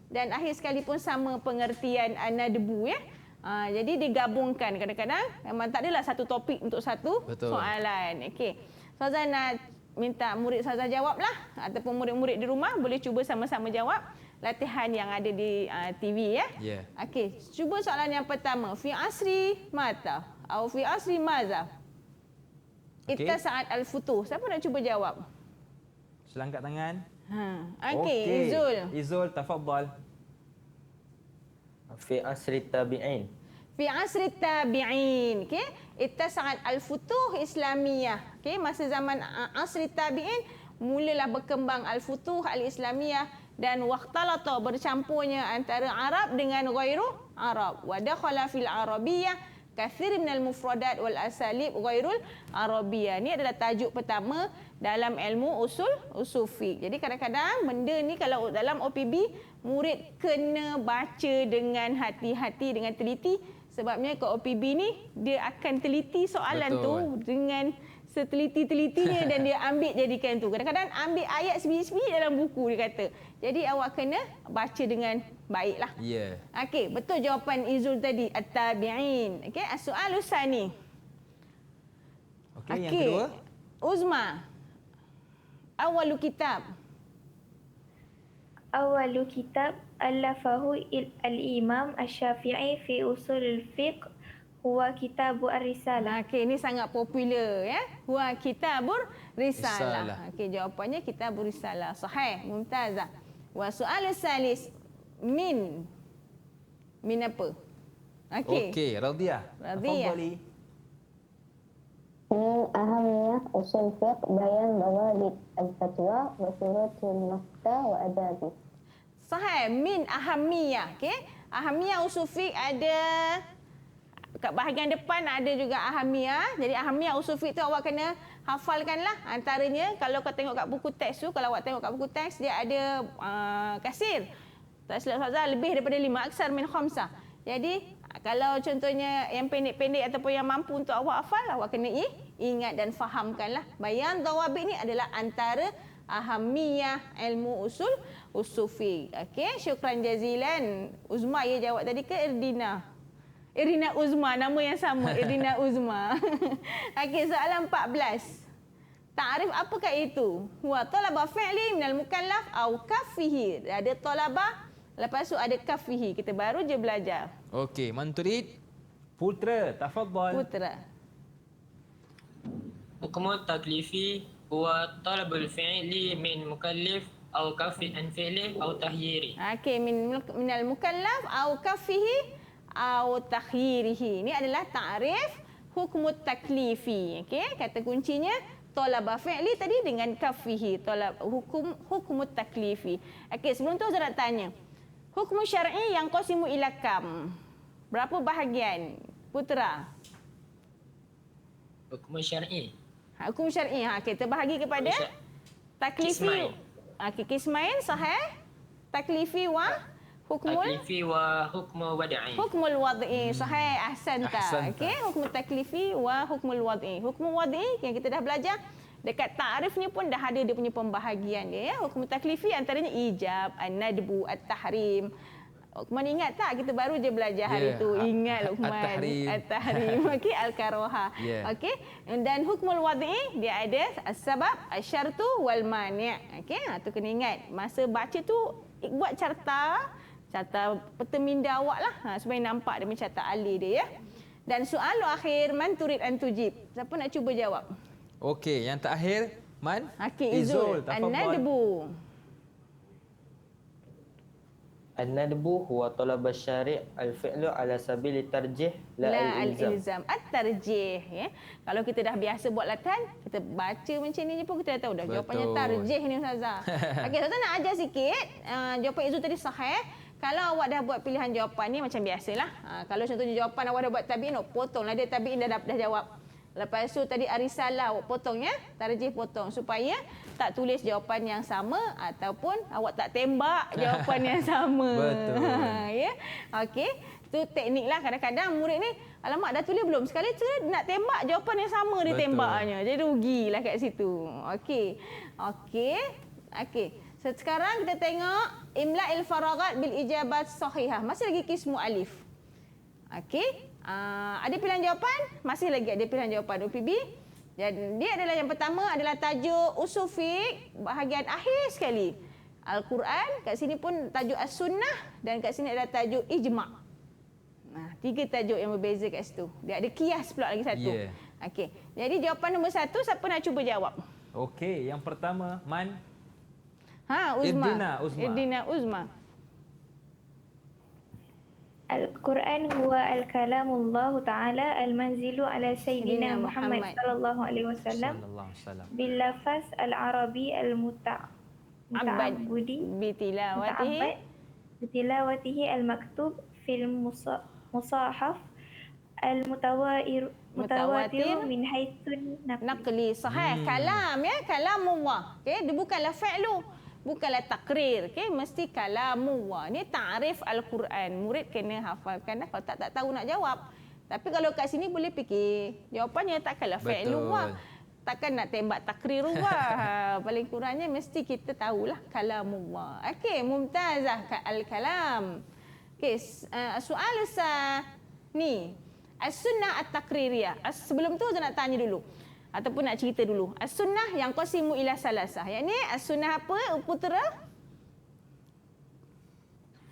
dan akhir sekali pun sama pengertian an-nadbu ya. Jadi digabungkan, kadang-kadang memang tak adalah satu topik untuk satu soalan. Okey. Ustazah nak minta murid Ustazah jawablah ataupun murid-murid di rumah boleh cuba sama-sama jawab latihan yang ada di TV ya. Okey, cuba soalan yang pertama. Fi asri mata atau fi asri maza? Ita saat al-futuh. Siapa nak cuba jawab? Sila angkat tangan. Okey, Izul, tafadhal. Fi asri tabi'in. Fi asri tabi'in. Okey, ita saat al-futuh Islamiyah. Okey, masa zaman asri tabi'in mulalah berkembang al-futuh al-Islamiyah dan waqtalata bercampurnya antara Arab dengan ghairu Arab. Wa dakhala fil Arabiyyah kathir minal mufradat wal asalib ghairul Arabiyyah. Ini adalah tajuk pertama dalam ilmu usul fiqh. Jadi kadang-kadang benda ni kalau dalam OPB murid kena baca dengan hati-hati, dengan teliti. Sebabnya ke OPB ni dia akan teliti soalan tu dengan seteliti-telitinya dan dia ambil jadikan tu. Kadang-kadang ambil ayat sebiji-sebiji dalam buku dia kata. Jadi awak kena baca dengan baiklah. Ya. Okey, betul jawapan Izul tadi, at-tabi'in. Okey, as-soalu tsani. Okey, yang kedua. Uzma. Awalu kitab. Awalu kitab allafahu al-Imam Asy-Syafi'i fi usulul fiqh huwa Kitabur Risalah. Okey, ini sangat popular ya. Huwa Kitabur Risalah. Okey, jawapannya Kitabur Risalah. Sahih, mumtazah. Wa soal salis min apa? Okey, Radhiyah. Tafadhali. Min ahamiyah usul fiqh bayan bawabit al-fatwa wa syurutul mufta wa adabi. Sahih, min ahamiyah. Okey, ahamiyah usul fiqh ada kat bahagian depan ada juga ahamiyah. Jadi ahamiyah usul fiqh tu awak kena hafalkanlah. Antaranya kalau kau tengok kat buku teks tu, kalau awak tengok kat buku teks dia ada kasir. Tak silap Ustazah lebih daripada 5 aksar min khamsah. Jadi kalau contohnya yang pendek-pendek ataupun yang mampu untuk awak hafal, awak kena ingat dan fahamkanlah. Bayan dawabit ni adalah antara ahamiyah ilmu usul fiqh. Okey, syukran jazilan. Uzma ya jawab tadi ke Irdina? Irdina Uzma, nama yang sama, Irdina Uzma. Okey, soalan 14. Ta'rif apakah itu? Huwa talaba fi'li minal mukallaf au kafihi. Ada talaba, lepas tu ada kafihi. Kita baru je belajar. Okey, man turid? Putra, tafadhal. Putra. حكم التكليفي هو طلب الفعل من مكلف أو كف عن فعله أو تغييره. Okey, minal mukallaf au kafihi au takhyirihi. Ini adalah ta'rif hukmut taklifi. Okey, kata kuncinya talaba fi'li tadi dengan kafihi. Talab hukmut taklifi. Okey, sebelum tu saya nak tanya. Hukum syar'i yang qasimu ila kam. Berapa bahagian? Putra. حكم الشرعي Hukum syar'i. Kita bahagi kepada taklifi. Kismain. Kismain sahih. Taklifi wa hukmul تكليفي وحكم وضعي. hukmul wad'i. Sahih, ahsanta. Ahsanta. Okey, hukmul taklifi wa hukmul wad'i. Hukmul wad'i yang kita dah belajar dekat ta'rif ni pun dah ada dia punya pembahagian dia ya. Hukum taklifi antaranya ijab, an-nadbu, at-tahrim. Lukman ingat tak kita baru je belajar hari Ya. tu. Ingat Lukman. At-tahrim. At-tahrim. Okey, al-karoha. Ya. Okey. Dan hukmul wad'i dia ada as-sabab, asy-syartu wal mani'. Okey, tu kena ingat. Masa baca tu buat carta peta minda awak lah supaya nampak dia mencatat alih dia ya. Dan soal akhir man turid an tujib. Siapa nak cuba jawab? Okey, yang terakhir man? Okey, Izul. tafadhal. An-nadbu. An-nadbu huwa talab asy-syari' al-fi'lu ala sabili tarjih la al-ilzam. al-ilzam. At-tarjih ya. Kalau kita dah biasa buat latihan, kita baca macam ni je pun kita dah tahu dah jawapannya Betul. tarjih ni Ustazah. Okey, Ustazah nak ajar sikit. Jawapan Izul tadi sahih. Kalau awak dah buat pilihan jawapan ni macam biasalah. Kalau contohnya jawapan awak dah buat tabi'in, potonglah dia tabi'in dah jawab. Lepas tu tadi arisalah awak potong ya, tarjih potong supaya tak tulis jawapan yang sama ataupun awak tak tembak jawapan yang sama. Betul. Ya. Okey. Tu teknik lah kadang-kadang murid ni alamak dah tulis belum? Sekali tu nak tembak jawapan yang sama dia Betul. tembaknya. Jadi rugilah kat situ. Okey. Okey. Okey. Sekarang kita tengok imla'il faragat bil ijabat sahihah. Masih lagi kismu alif. Okey. Ada pilihan jawapan? Masih lagi ada pilihan jawapan UPB. Jadi dia adalah yang pertama adalah tajuk usul fiqh bahagian akhir sekali. Al-Quran, kat sini pun tajuk as-sunnah dan kat sini ada tajuk ijma'. Tiga tajuk yang berbeza kat situ. Dia ada kias pula lagi satu. Yeah. Okey. Jadi jawapan nombor 1 siapa nak cuba jawab? Okey, yang pertama man? Uzma. Irdina Uzma. Irdina Uzma. Al-Quran huwa al-kalamullah ta'ala al-manzilu ala Sayyidina Muhammad sallallahu alaihi wasallam Sallallahu alaihi wasallam. bil lafaz al-arabi al-muta'abbudi Bitilawatihi. bitilawatihi al-maktub fil musahaf al-mutawatir min haitsun Naqli sahih kalam ya, kalamullah. Okey, dia bukanlah fi'lu, bukanlah takrir. Okey, mesti kalamullah. Ni ta'rif al-Quran. Murid kena hafalkan dah, kalau tak tahu nak jawab. Tapi kalau kat sini boleh fikir, jawapannya takkanlah fi'lu wah. Takkan nak tembak takrir wah. Paling kurangnya mesti kita tahulah kalamullah. Okey, mumtazah al-kalam. Okey, soal ni as-sunnah at-takririyah. Sebelum tu saya nak tanya dulu ataupun nak cerita dulu. As-sunnah yang qasimu ila salasah. Yang ni as-sunnah apa putera?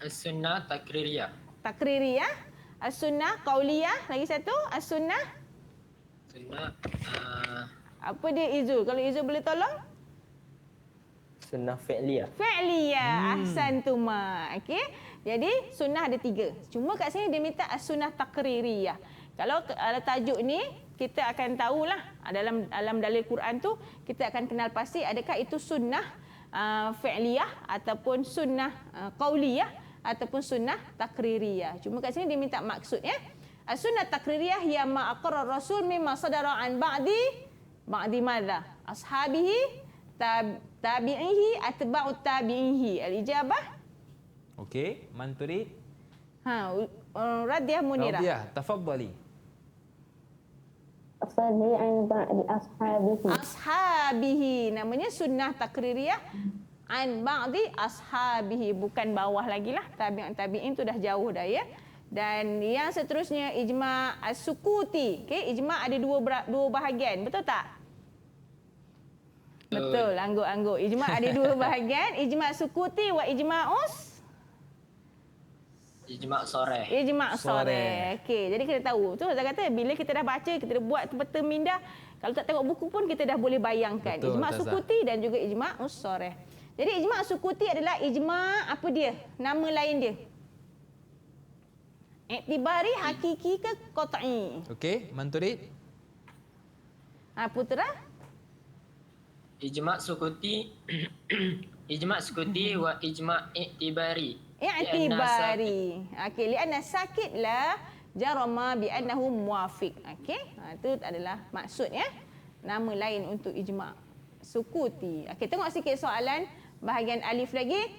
As-sunnah takririyah. Takririyah. As-sunnah qauliyah. Lagi satu as-sunnah Sunnah apa dia Izul? Kalau Izul boleh tolong? Sunnah fi'liyah. Fi'liyah. Ahsantuma. Okey. Jadi sunnah ada 3. Cuma kat sini dia minta as-sunnah takririyah. Kalau tajuk ni kita akan tahulah dalam dalil Quran tu kita akan kenal pasti adakah itu sunnah fi'liyah ataupun sunnah qauliyah ataupun sunnah takririyah. Cuma kat sini dia minta maksud ya. As-sunnah takririyah hiya ma aqarrar rasul mimma sadara an ba'di madza ashabihi tabi'ihi atba'ut tabi'ihi. Al-ijabah Okey, man turid? Radiah Munirah. Radiah, tafadhali. Salli an ba'di ashabihi. Ashabihi. Namanya sunnah takririyah. An ba'di ashabihi. Bukan bawah lagi lah. Tabi'in tu dah jauh dah ya. Dan yang seterusnya ijma' as-sukuti. Okay? Ijma' ada dua bahagian. Betul tak? Betul. Angguk-angguk. Ijma' ada dua bahagian. Ijma' sukuti wa ijma'us. Ijma' soreh. Ijma' soreh. Okey, jadi kita tahu. Tu saya kata bila kita dah baca, kita dah buat peta minda, kalau tak tengok buku pun kita dah boleh bayangkan. Betul, Ijma' Ustazah. sukuti dan juga ijma' soreh. Jadi ijma' sukuti adalah ijma' apa dia? Nama lain dia. Iktibari hakiki ke qat'i? Okey, Manturid. Putera? Ijma' sukuti ijma' sukuti wa ijma' i'tibari. I'tibari. Okey, li'anna sakit la jarama bi annahu muwafiq. Okey, itu adalah maksudnya nama lain untuk ijma' sukuti. Okey, tengok sikit soalan bahagian alif lagi.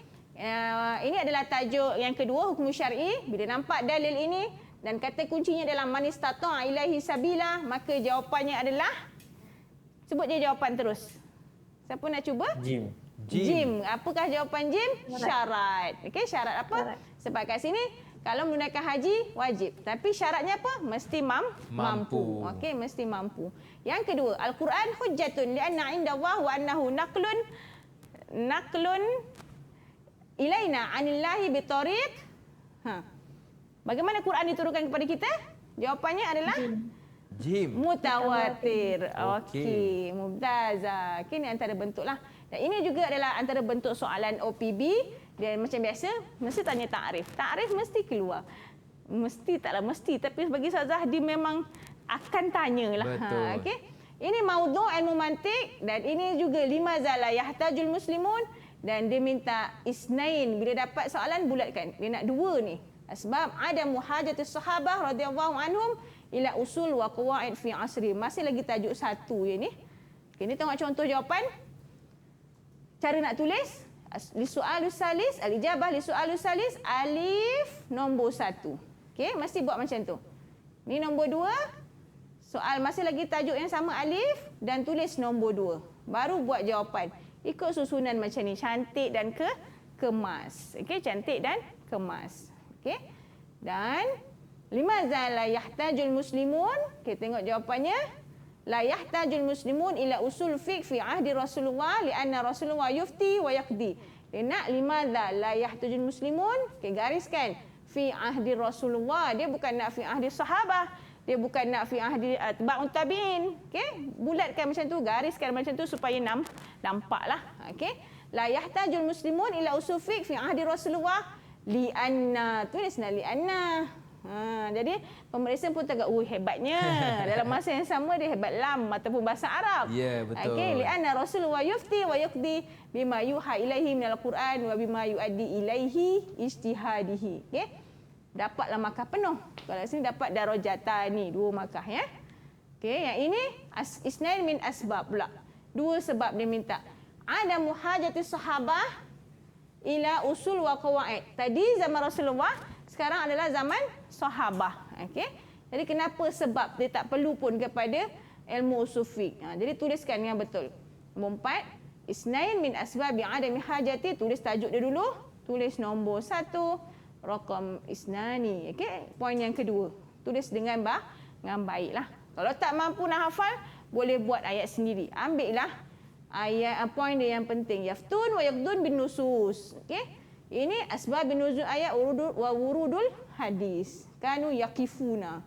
Ini adalah tajuk yang kedua, hukum syar'i. Bila nampak dalil ini dan kata kuncinya dalam man istata'a ilaihi sabila, maka jawapannya adalah, sebut je jawapan terus. Siapa nak cuba? Jim. Jim. Apakah jawapan Jim? Syarat. Okey, syarat apa? Syarat. Sebab kat sini kalau menunaikan haji wajib. Tapi syaratnya apa? Mesti mampu. Okey, mesti mampu. Yang kedua, Al-Quran hujjatun li'anna 'inda Allah wa annahu naqlun ilaina 'anillahi bi tariq. Bagaimana Quran diturunkan kepada kita? Jawapannya adalah Jim. mutawatir. Okey. Okey, mubtaza. Okey, ini antara bentuk lah. Dan ini juga adalah antara bentuk soalan OPB. Dan macam biasa, mesti tanya ta'rif. Ta'rif mesti keluar. Mesti taklah mesti. Tapi bagi Ustazah, dia memang akan tanyalah. Betul. Okey. Ini maudhu' ilmu mantik. Dan ini juga limaza la yahtajul muslimun. Dan dia minta isnain. Bila dapat soalan, bulatkan. Dia nak dua ni. Sebab ada muhajatus sahabah radhiyallahu anhum ila usul wa qawaid fi asri. Masih lagi tajuk satu je ni. Okay, ni tengok contoh jawapan. Cara nak tulis. Li soalus salis, al-ijabah li soalus salis, alif nombor 1. Okey, mesti buat macam tu. Ni nombor 2. Soal masih lagi tajuk yang sama alif dan tulis nombor 2. Baru buat jawapan. Ikut susunan macam ni, cantik dan kemas. Okey, cantik dan kemas. Okey. Dan limaza la yahtajul muslimun? Okey, tengok jawapannya. La yahtajul muslimun ila usul fiqh fi ahdi Rasulullah lianna Rasulullah yufti wa yaqdi. Dia nak limaza la yahtajul muslimun? Okey, gariskan. Fi ahdi Rasulullah. Dia bukan nak fi ahdi sahabah. Dia bukan nak fi ahdi atba'ut tabi'in. Okey, bulatkan macam tu, gariskan macam tu supaya nampaklah. Okey. La yahtajul muslimun ila usul fiqh fi ahdi Rasulullah lianna. Tulislah lianna. Jadi pemeriksa pun tegak, hebatnya. Dalam masa yang sama dia hebat lam ataupun bahasa Arab. Ya, betul. Okey, lianna Rasulullah yufti wa yaqdi bima yuha ilaihi minal Quran wa bima yuaddi ilaihi ijtihadihi. Okey. Dapatlah markah penuh. Kalau sini dapat darajatan ni, 2 markah ya. Okey, yang ini isnain min asbab pula. 2 sebab dia minta. Ada muhajatis sahabah ila usul wa qawaid. Tadi zaman Rasulullah, sekarang adalah zaman sahabah. Okey. Jadi kenapa sebab dia tak perlu pun kepada ilmu usul fiqh. Jadi tuliskan yang betul. Nombor 4, isnain min asbab adami hajati, tulis tajuk dia dulu, tulis nombor 1, raqam isnani. Okey, poin yang kedua. Tulis dengan baiklah. Kalau tak mampu nak hafal, boleh buat ayat sendiri. Ambillah ayat poin dia yang penting. Yaftun wa yaqdun bin nusus. Okey. Ini asbab bin nuzul ayat wa wurudul hadis. Kanu yaqifuna.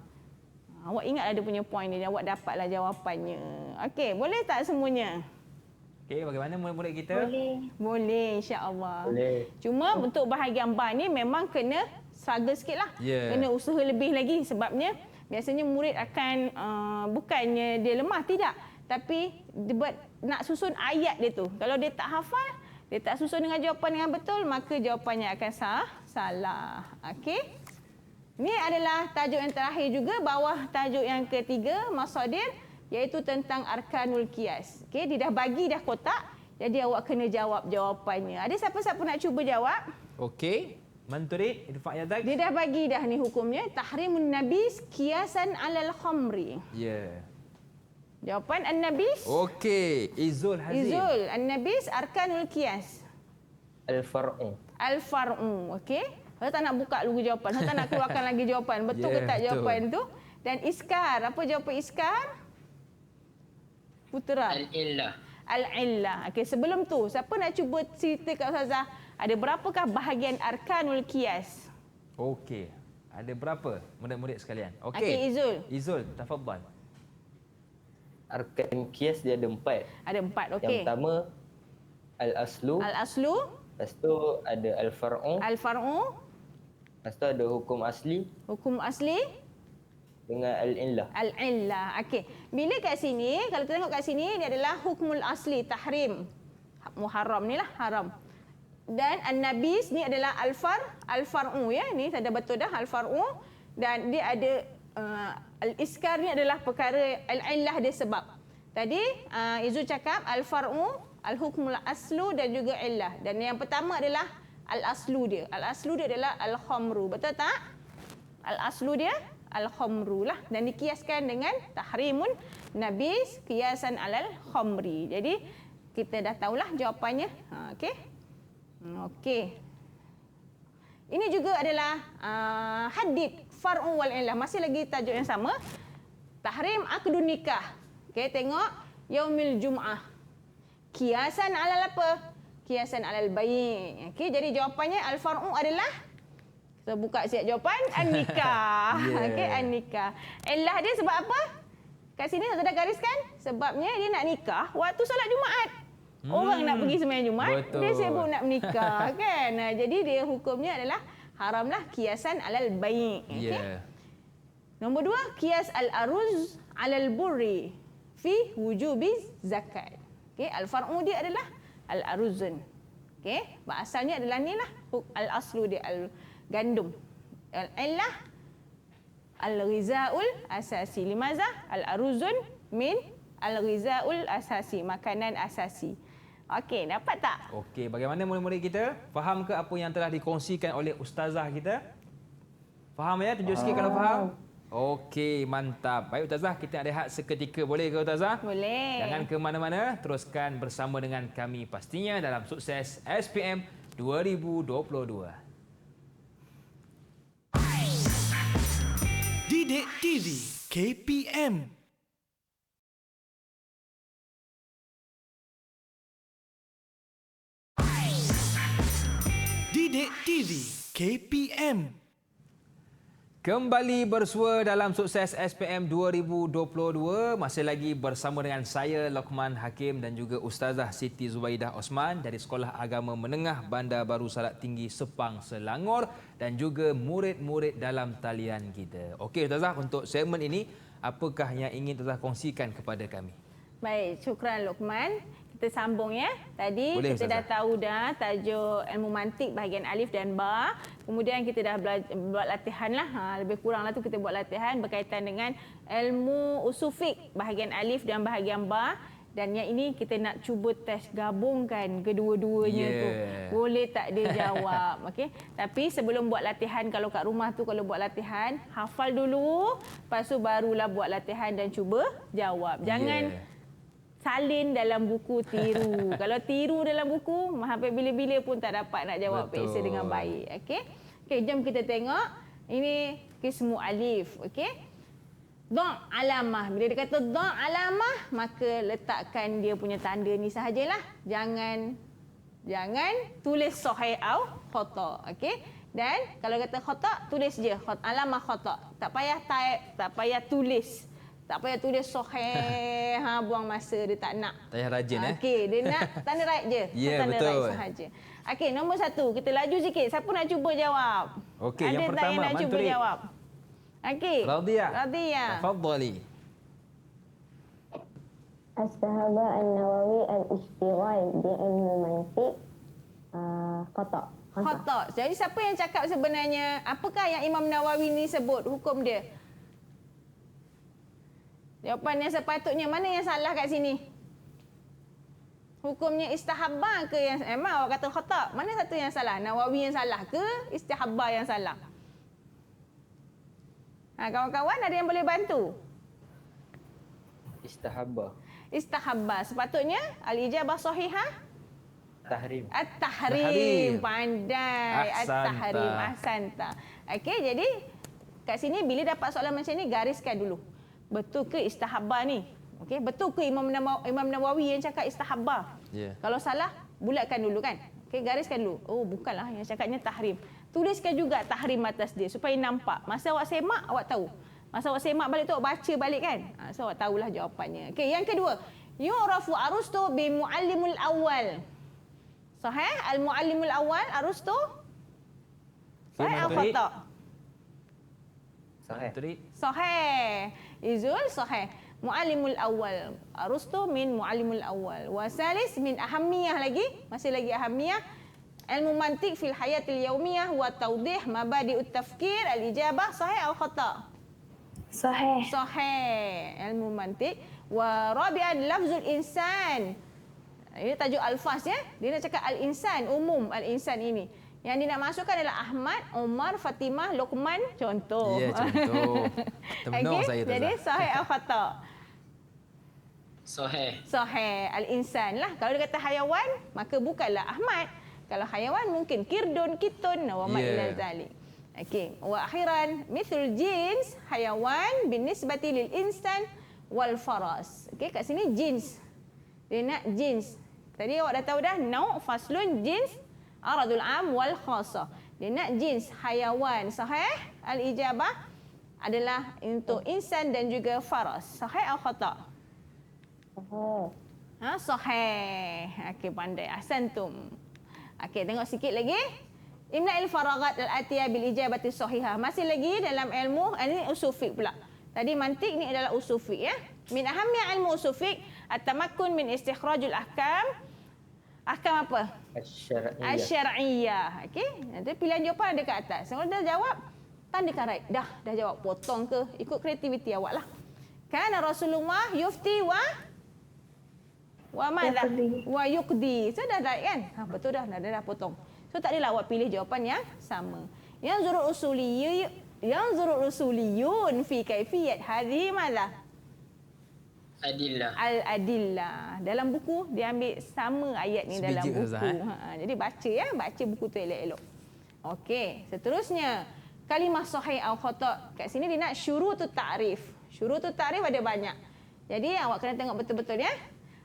Awak ingat ada punya poin ni, awak dapatlah jawapannya. Okey, boleh tak semuanya? Okey, bagaimana murid-murid kita? Boleh, insya-Allah. Boleh. Cuma untuk bahagian ba ni memang kena struggle sikitlah. Yeah. Kena usaha lebih lagi sebabnya biasanya murid akan bukannya dia lemah, tidak. Tapi dia nak susun ayat dia tu. Kalau dia tak hafal, dia tak susun dengan jawapan yang betul, maka jawapannya akan salah. Okey. Ini adalah tajuk yang terakhir juga, bawah tajuk yang ketiga, masadir, iaitu tentang arkanul qiyas. Okey, dia dah bagi dah kotak, jadi awak kena jawab jawapannya. Ada siapa-siapa nak cuba jawab? Okey. Manturid, irfa' yadak. Dia dah bagi dah ni hukumnya. Tahrimun nabis qiyasan alal khamri. Ya. Jawapan An-Nabis. Okey, Izul Hazim. Izul, An-Nabis arkanul qiyas. Al-far'u. Al-far'u. Okey. Saya tak nak buka dulu jawapan. Saya tak nak keluarkan lagi jawapan. Betul ke tak betul. jawapan tu? Dan iskar. Apa jawapan iskar? Putera. Al-illah. Al-illah. Okey, sebelum tu, siapa nak cuba cerita kat Ustazah, ada berapakah bahagian arkanul qiyas? Okey. Ada berapa murid-murid sekalian? Okey. Okey, Izul. Izul, tafadhal. Arkan qiyas dia ada 4. Ada 4, Yang okey. pertama al-aslu, Al-aslu, lepas tu ada al-far'u, al-far'u, lepas tu ada hukum asli hukum asli, dengan al-illah. al-illah. Okey. Bila kat sini, kalau kita tengok kat sini, ini adalah hukmul asli, tahrim. Muharram ni lah, haram. Dan an-nabis ni adalah al-far'u ya. Ni saya dah betul dah al-far'u, dan dia ada al-iskar ni adalah perkara al-illah dia sebab. Tadi Izul cakap al-far'u, al-hukmul aslu dan juga illah. Dan yang pertama adalah al-aslu dia. Al-aslu dia adalah al-khamru. Betul tak? Al-aslu dia al-khamru lah, dan dikiaskan dengan tahrimun nabis kiasan alal khamri. Jadi kita dah tahulah jawapannya. Okey. Okey. Ini juga adalah hadid far'u wal illah. Masih lagi tajuk yang sama. Tahrim akdun nikah. Okey, tengok yaumil jum'ah. Kiasan alal apa? Kiasan alal bai'. Okey, jadi jawapannya al-far'u adalah, kita buka siap jawapan, an-nikah. Yeah. Okey, an-nikah. Illah dia sebab apa? Kat sini saya dah gariskan. Sebabnya dia nak nikah waktu solat Jumaat. Orang nak pergi sembahyang Jumaat, Betul. dia sibuk nak menikah kan. Jadi dia hukumnya adalah haramlah kiasan alal bai'. Okey. Ya. Nombor 2, kias al-aruz alal burri fi wujubi zakat. Okey, al-far'u dia adalah al-aruzun. Okey, asalnya adalah ni lah al-aslu dia al-gandum. Al-illah al-ghizaul asasi. Limaza? Al-aruzun min al-ghizaul asasi, makanan asasi. Okey, dapat tak? Okey, bagaimana murid-murid kita? Faham ke apa yang telah dikongsikan oleh ustazah kita? Faham ya? Tunjuk sikit kalau faham. Okey, mantap. Baik ustazah, kita nak rehat seketika, boleh ke ustazah? Boleh. Jangan ke mana-mana, teruskan bersama dengan kami pastinya dalam Sukses SPM 2022. Didik TV KPM. Didik TV KPM. Kembali bersua dalam Sukses SPM 2022. Masih lagi bersama dengan saya, Lokman Hakim, dan juga Ustazah Siti Zubaidah Osman dari Sekolah Agama Menengah Bandar Baru Salak Tinggi Sepang, Selangor, dan juga murid-murid dalam talian kita. Okey Ustazah, untuk segmen ini, apakah yang ingin Ustazah kongsikan kepada kami? Baik, syukran Lokman. Kita sambung ya. Tadi Boleh, kita dah Ustazah. tahu dah tajuk ilmu mantik bahagian alif dan ba. Kemudian kita dah buat latihan lah. Lebih kurang lah tu kita buat latihan berkaitan dengan ilmu usul fiqh bahagian alif dan bahagian ba. Dan yang ini kita nak cuba test gabungkan kedua-duanya tu. Boleh tak dia jawab. Okey. Tapi sebelum buat latihan, kalau kat rumah tu kalau buat latihan, hafal dulu. Lepas tu barulah buat latihan dan cuba jawab. Jangan salin dalam buku tiru. Kalau tiru dalam buku, hampir bila-bila pun tak dapat nak jawab peksa dengan baik. Okey. Okey, jom kita tengok. Ini kismu alif, okey. Dha' alamah. Bila dia kata dha' alamah, maka letakkan dia punya tanda ni sahajalah. Jangan tulis sahih atau khata, okey. Dan kalau kata khata, tulis je alamah khata. Tak payah type, tak payah tulis. Tak payah tulis sahih, buang masa, dia tak nak. Tak payah rajin Okey, dia nak tanda right je. Ya, Tanda betul. right sahaja. Okey, nombor 1, kita laju sikit. Siapa nak cuba jawab? Okey, Ada yang tak pertama, yang nak cuba Manturik. jawab? Okey. Radiyah. Radiyah. Tafadhali. As-sahaba an-Nawawi al-ishtighal bi'ilmu mantiq khata. Khata. Jadi siapa yang cakap sebenarnya, apakah yang Imam Nawawi ni sebut hukum dia? Jawapan yang sepatutnya, mana yang salah kat sini? Hukumnya istihabba ke yang memang awak kata khata? Mana satu yang salah? Nawawi yang salah ke istihabba yang salah? Kawan-kawan ada yang boleh bantu? Istahabba. Istahabba. Sepatutnya al-ijabah sahihah Tahrim. At-tahrim. Pandai. Ahsanta. At-tahrim. Ahsanta. Okey, jadi kat sini bila dapat soalan macam ni, gariskan dulu. Betul ke istahabba ni? Okey, betul ke Imam Nawawi yang cakap istahabba? Ya. Kalau salah, bulatkan dulu kan. Okey, gariskan dulu. Oh, bukanlah yang cakapnya tahrim. Tuliskan juga tahrim atas dia supaya nampak. Masa awak semak, awak tahu. Masa awak semak balik tu, awak baca balik kan. So, awak tahulah jawapannya. Okey, yang kedua. Yu'rafu Arustu bi muallimul awal. Sahih? Al-muallimul awal, Arustu? Sahih atau khata'? Sahih. Trik. Sahih. Izul sahih. Muallimul awal. Arustu min muallimul awal. Wasalis min ahamiyah lagi. Masih lagi ahamiyah. Ilmu mantik fil hayatil yaumiyah wa tawdih mabadi'ut tafkir al-ijabah sahih atau khata'? Sahih. Sahih. Ilmu mantik. Wa rabi'an lafzul insan. Ini tajuk alfaz ya. Dia nak cakap al-insan, umum al-insan ini. Yang dia nak masukkan adalah Ahmad, Umar, Fatimah, Luqman, contoh. Ya, contoh. Termenung saya tu. Jadi sahih atau khata'? Sahih. Sahih. Al-insan lah. Kalau dia kata hayawan, maka bukanlah Ahmad. Kalau hayawan mungkin kirdun, kitun, wa ma ila zalik. Okey. Wa akhiran mithl jins hayawan binisbati lil insan wal faras. Okey, kat sini jins. Dia nak jins. Tadi awak dah tahu dah nau' faslun jins aradul am wal khassa. Dia nak jins hayawan. Sahih? Al-ijabah adalah untuk insan dan juga faras. Sahih atau khata'? Sahih. Sahih. Okey, pandai. Ahsantum. Okey, tengok sikit lagi. Imna'il faraghat al-atiyah bil ijabati sahihah. Masih lagi dalam ilmu, ini usul fiqh pula. Tadi mantik, ni adalah usul fiqh ya. Min ahamnya ilmu usul fiqh at-tamakkun min istikhrajul ahkam. Ahkam apa? Asy-syar'iyyah. Asy-syar'iyyah. Okey. Nanti pilihan jawapan ada kat atas. Kalau dah jawab, tandakan right. Dah jawab. Potong ke, ikut kreativiti awak lah. Kana Rasulullah yufti wa madha? Wa yuqdi. So dah right kan? Betul dah potong. So tak adalah awak pilih jawapan yang sama. Yang zurul usuliyun fi kaifiyat hadhi madha? Adillah. Al-adillah. Dalam buku dia ambil sama ayat ni dalam Sebiji buku. Ustaz, Jadi baca ya, baca buku tu elok-elok. Okey, seterusnya kalimah sahih atau khata'. Kat sini dia nak syurutut ta'rif. Syurutut ta'rif ada banyak. Jadi awak kena tengok betul-betul ya.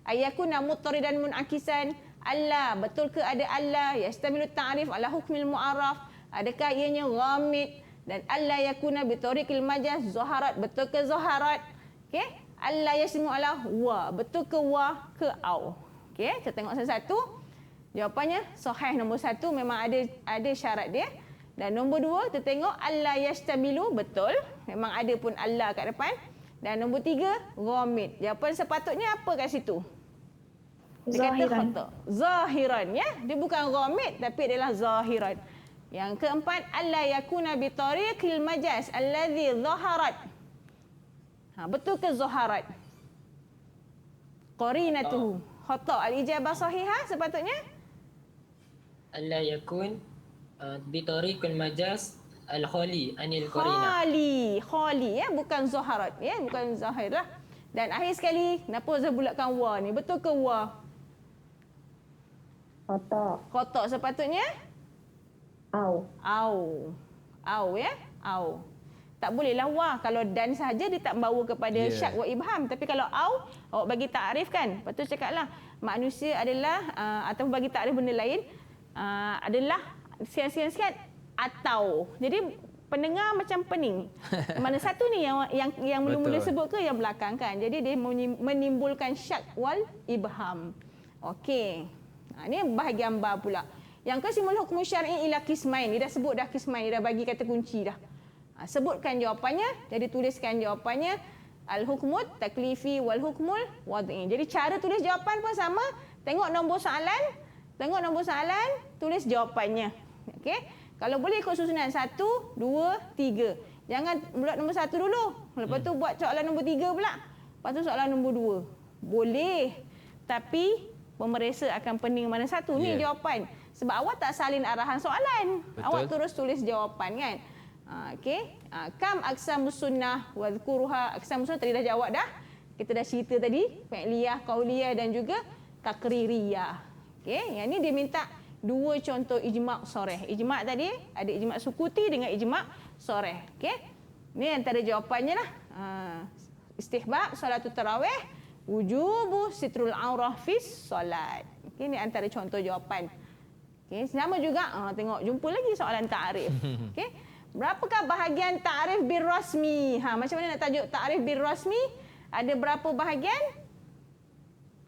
Ayyakuna muttaridan munakisan. Allah, betul ke ada Allah? Yastamilu ta'rif ala hukmil mu'arraf. Adakah ianya ghamid? Dan Allah yakuna bi tariqil majaz zaharat. Betul ke zaharat? Okey? Allah yasmu ala wa. Betul ke wa ke au? Okey, kita tengok satu-satu. Jawapannya sahih nombor 1 memang ada syarat dia. Dan nombor 2 kita tengok Allah yastamilu betul. Memang ada pun Allah kat depan. Dan nombor 3 ghamid. Jawapan sepatutnya apa kat situ? Dia kata khata. Zahiran ya. Dia bukan ghamid tapi adalah zahiran. Yang keempat Allah yakuna bi tariqil majaz allazi zaharat. Betul ke zaharat? Qarinatuhu. Khata. Al-ijabah sahihah sepatutnya? Allah yakun bi tariqil majaz al-khali anil qarina. Khali ya, bukan zaharat ya, bukan zahir lah. Dan akhir sekali, kenapa saya bulatkan wa ni? Betul ke wa? Khata'. Khata sepatutnya? Au. Au ya, au. Tak bolehlah wa. Kalau dan sahaja dia tak membawa kepada syak wa ibham. Tapi kalau au, awak bagi takrif kan. Lepas tu cakaplah manusia adalah atau bagi takrif benda lain adalah sekian-sekian atau. Jadi pendengar macam pening. Mana satu ni yang mula-mula sebut ke yang belakang kan. Jadi dia menimbulkan syak wal ibham. Okey. Ini bahagian ba pula. Yang kesimul hukum syar'i ila qismain. Dia dah sebut dah qismain, dia dah bagi kata kunci dah. Sebutkan jawapannya, jadi tuliskan jawapannya al-hukmut taklifi wal hukmul wad'i. Jadi cara tulis jawapan pun sama. Tengok nombor soalan, tulis jawapannya. Okey? Kalau boleh ikut susunan 1, 2, 3. Jangan buat nombor 1 dulu. Lepas tu buat soalan nombor 3 pula. Lepas tu soalan nombor 2. Boleh. Tapi pemeriksa akan pening mana satu ni jawapan. Sebab awak tak salin arahan soalan. Betul. Awak terus tulis jawapan kan. Okey. Kam aqsamus sunnah wa dzkuruha. Aqsamus sunnah tadi dah jawab dah. Kita dah cerita tadi, fi'liyah, qauliyah dan juga takririyah. Okey, yang ni dia minta dua contoh ijma' soreh. Ijma' tadi ada ijma' sukuti dengan ijma' soreh. Okey. Ni antara jawapannya lah. Istihbab solatut tarawih, wujubu sitrul aurah fis solat. Okey, ni antara contoh jawapan. Okey, sama juga tengok jumpa lagi soalan ta'rif. Okey. Berapakah bahagian ta'rif bil rasmi? Macam mana nak tajuk ta'rif bil rasmi? Ada berapa bahagian?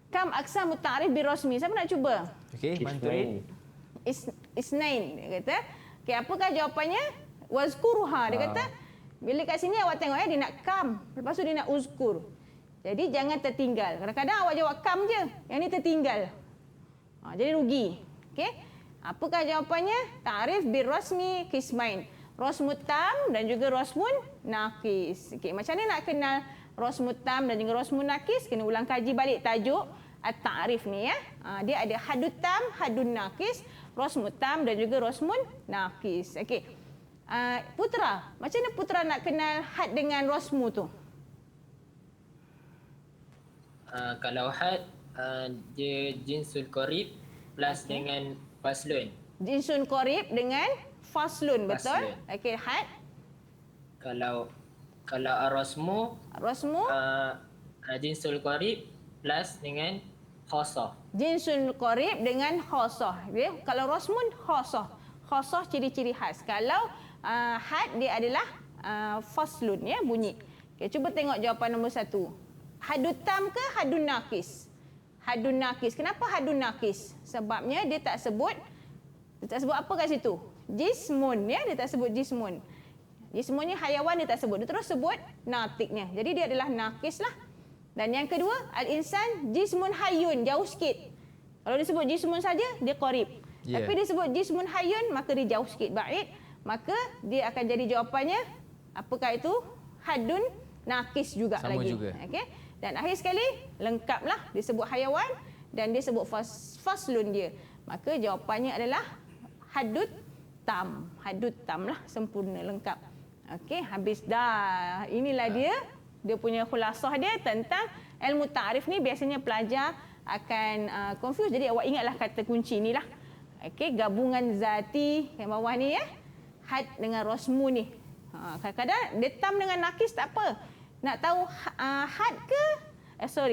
Kam aqsamut ta'rif bil rasmi. Siapa nak cuba? Okey, bantu read. Isnain dia kata. Okey, apakah jawapannya? Wazkuruha dia kata. Bila kat sini awak tengok dia nak kam, lepas tu dia nak uzkur. Jadi jangan tertinggal. Kadang-kadang awak jawab kam je, yang ni tertinggal. Jadi rugi. Okey. Apakah jawapannya? Ta'rif bil rasmi qismain. Rasmut tam dan juga rasmun naqis. Okey, macam ni nak kenal rasmut tam dan juga rasmun naqis? Kena ulang kaji balik tajuk at-ta'rif ni ya. Dia ada hadut tam, hadun naqis, rasmut tam dan juga rasmun naqis. Okey. Putra, macam mana Putra nak kenal had dengan rasmu tu? Kalau had dia jinsul qarib plus dengan faslun. Jinsun qarib dengan faslun, betul? Faslun. Okey, had. Kalau ar-rasmu Rasmu, jinsul qarib plus dengan khasah. jinsun qarib dengan khasah. Okay? Kalau rasmun khasah. Khasah ciri-ciri khas. Kalau had dia adalah faslun ya bunyi. Okay, cuba tengok jawapan nombor 1. Hadut tam ke hadun naqis? Hadun naqis. Kenapa hadun naqis? Sebabnya dia tak sebut apa kat situ? Jismun ya, dia tak sebut jismun. Jismunnya hayawan dia tak sebut. Dia terus sebut natiknya. Jadi dia adalah naqis lah. Dan yang kedua, al-insan jismun hayyun, jauh sikit. Kalau dia sebut jismun saja, dia qarib. Yeah. Tapi dia sebut jismun hayyun, maka dia jauh sikit, ba'id. Maka dia akan jadi jawapannya, apakah itu? Hadun naqis juga Sama lagi. juga. Okey. Dan akhir sekali, lengkaplah. Dia sebut hayawan dan dia sebut faslun dia. Maka jawapannya adalah hadut tam. Hadut tam lah, sempurna, lengkap. Okey, habis dah. Inilah dia punya khulasah dia tentang ilmu ta'rif ni. Biasanya pelajar akan confuse. Jadi awak ingatlah kata kunci ni lah. Okey, gabungan zati yang bawah ni ya. Had dengan rasmu ni. Kadang-kadang dia tam dengan nakis tak apa. Nak tahu had ke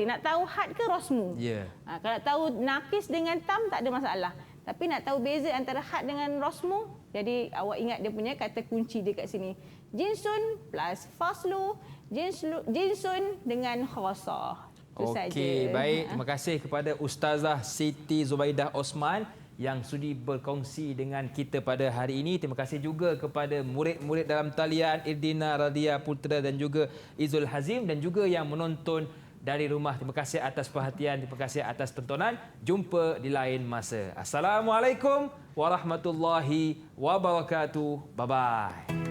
nak tahu had ke rasmu. Ya. Kalau tahu nakis dengan tam tak ada masalah. Tapi nak tahu beza antara had dengan rasmu, jadi awak ingat dia punya kata kunci dia kat sini. Jinsun plus faslu, jinsun dengan khasah. Itu saja. Okey, baik. Terima kasih kepada Ustazah Siti Zubaidah Osman yang sudi berkongsi dengan kita pada hari ini. Terima kasih juga kepada murid-murid dalam talian Irdina Radia Putra dan juga Izul Hazim dan juga yang menonton dari rumah. Terima kasih atas perhatian, terima kasih atas tontonan. Jumpa di lain masa. Assalamualaikum warahmatullahi wabarakatuh. Bye-bye.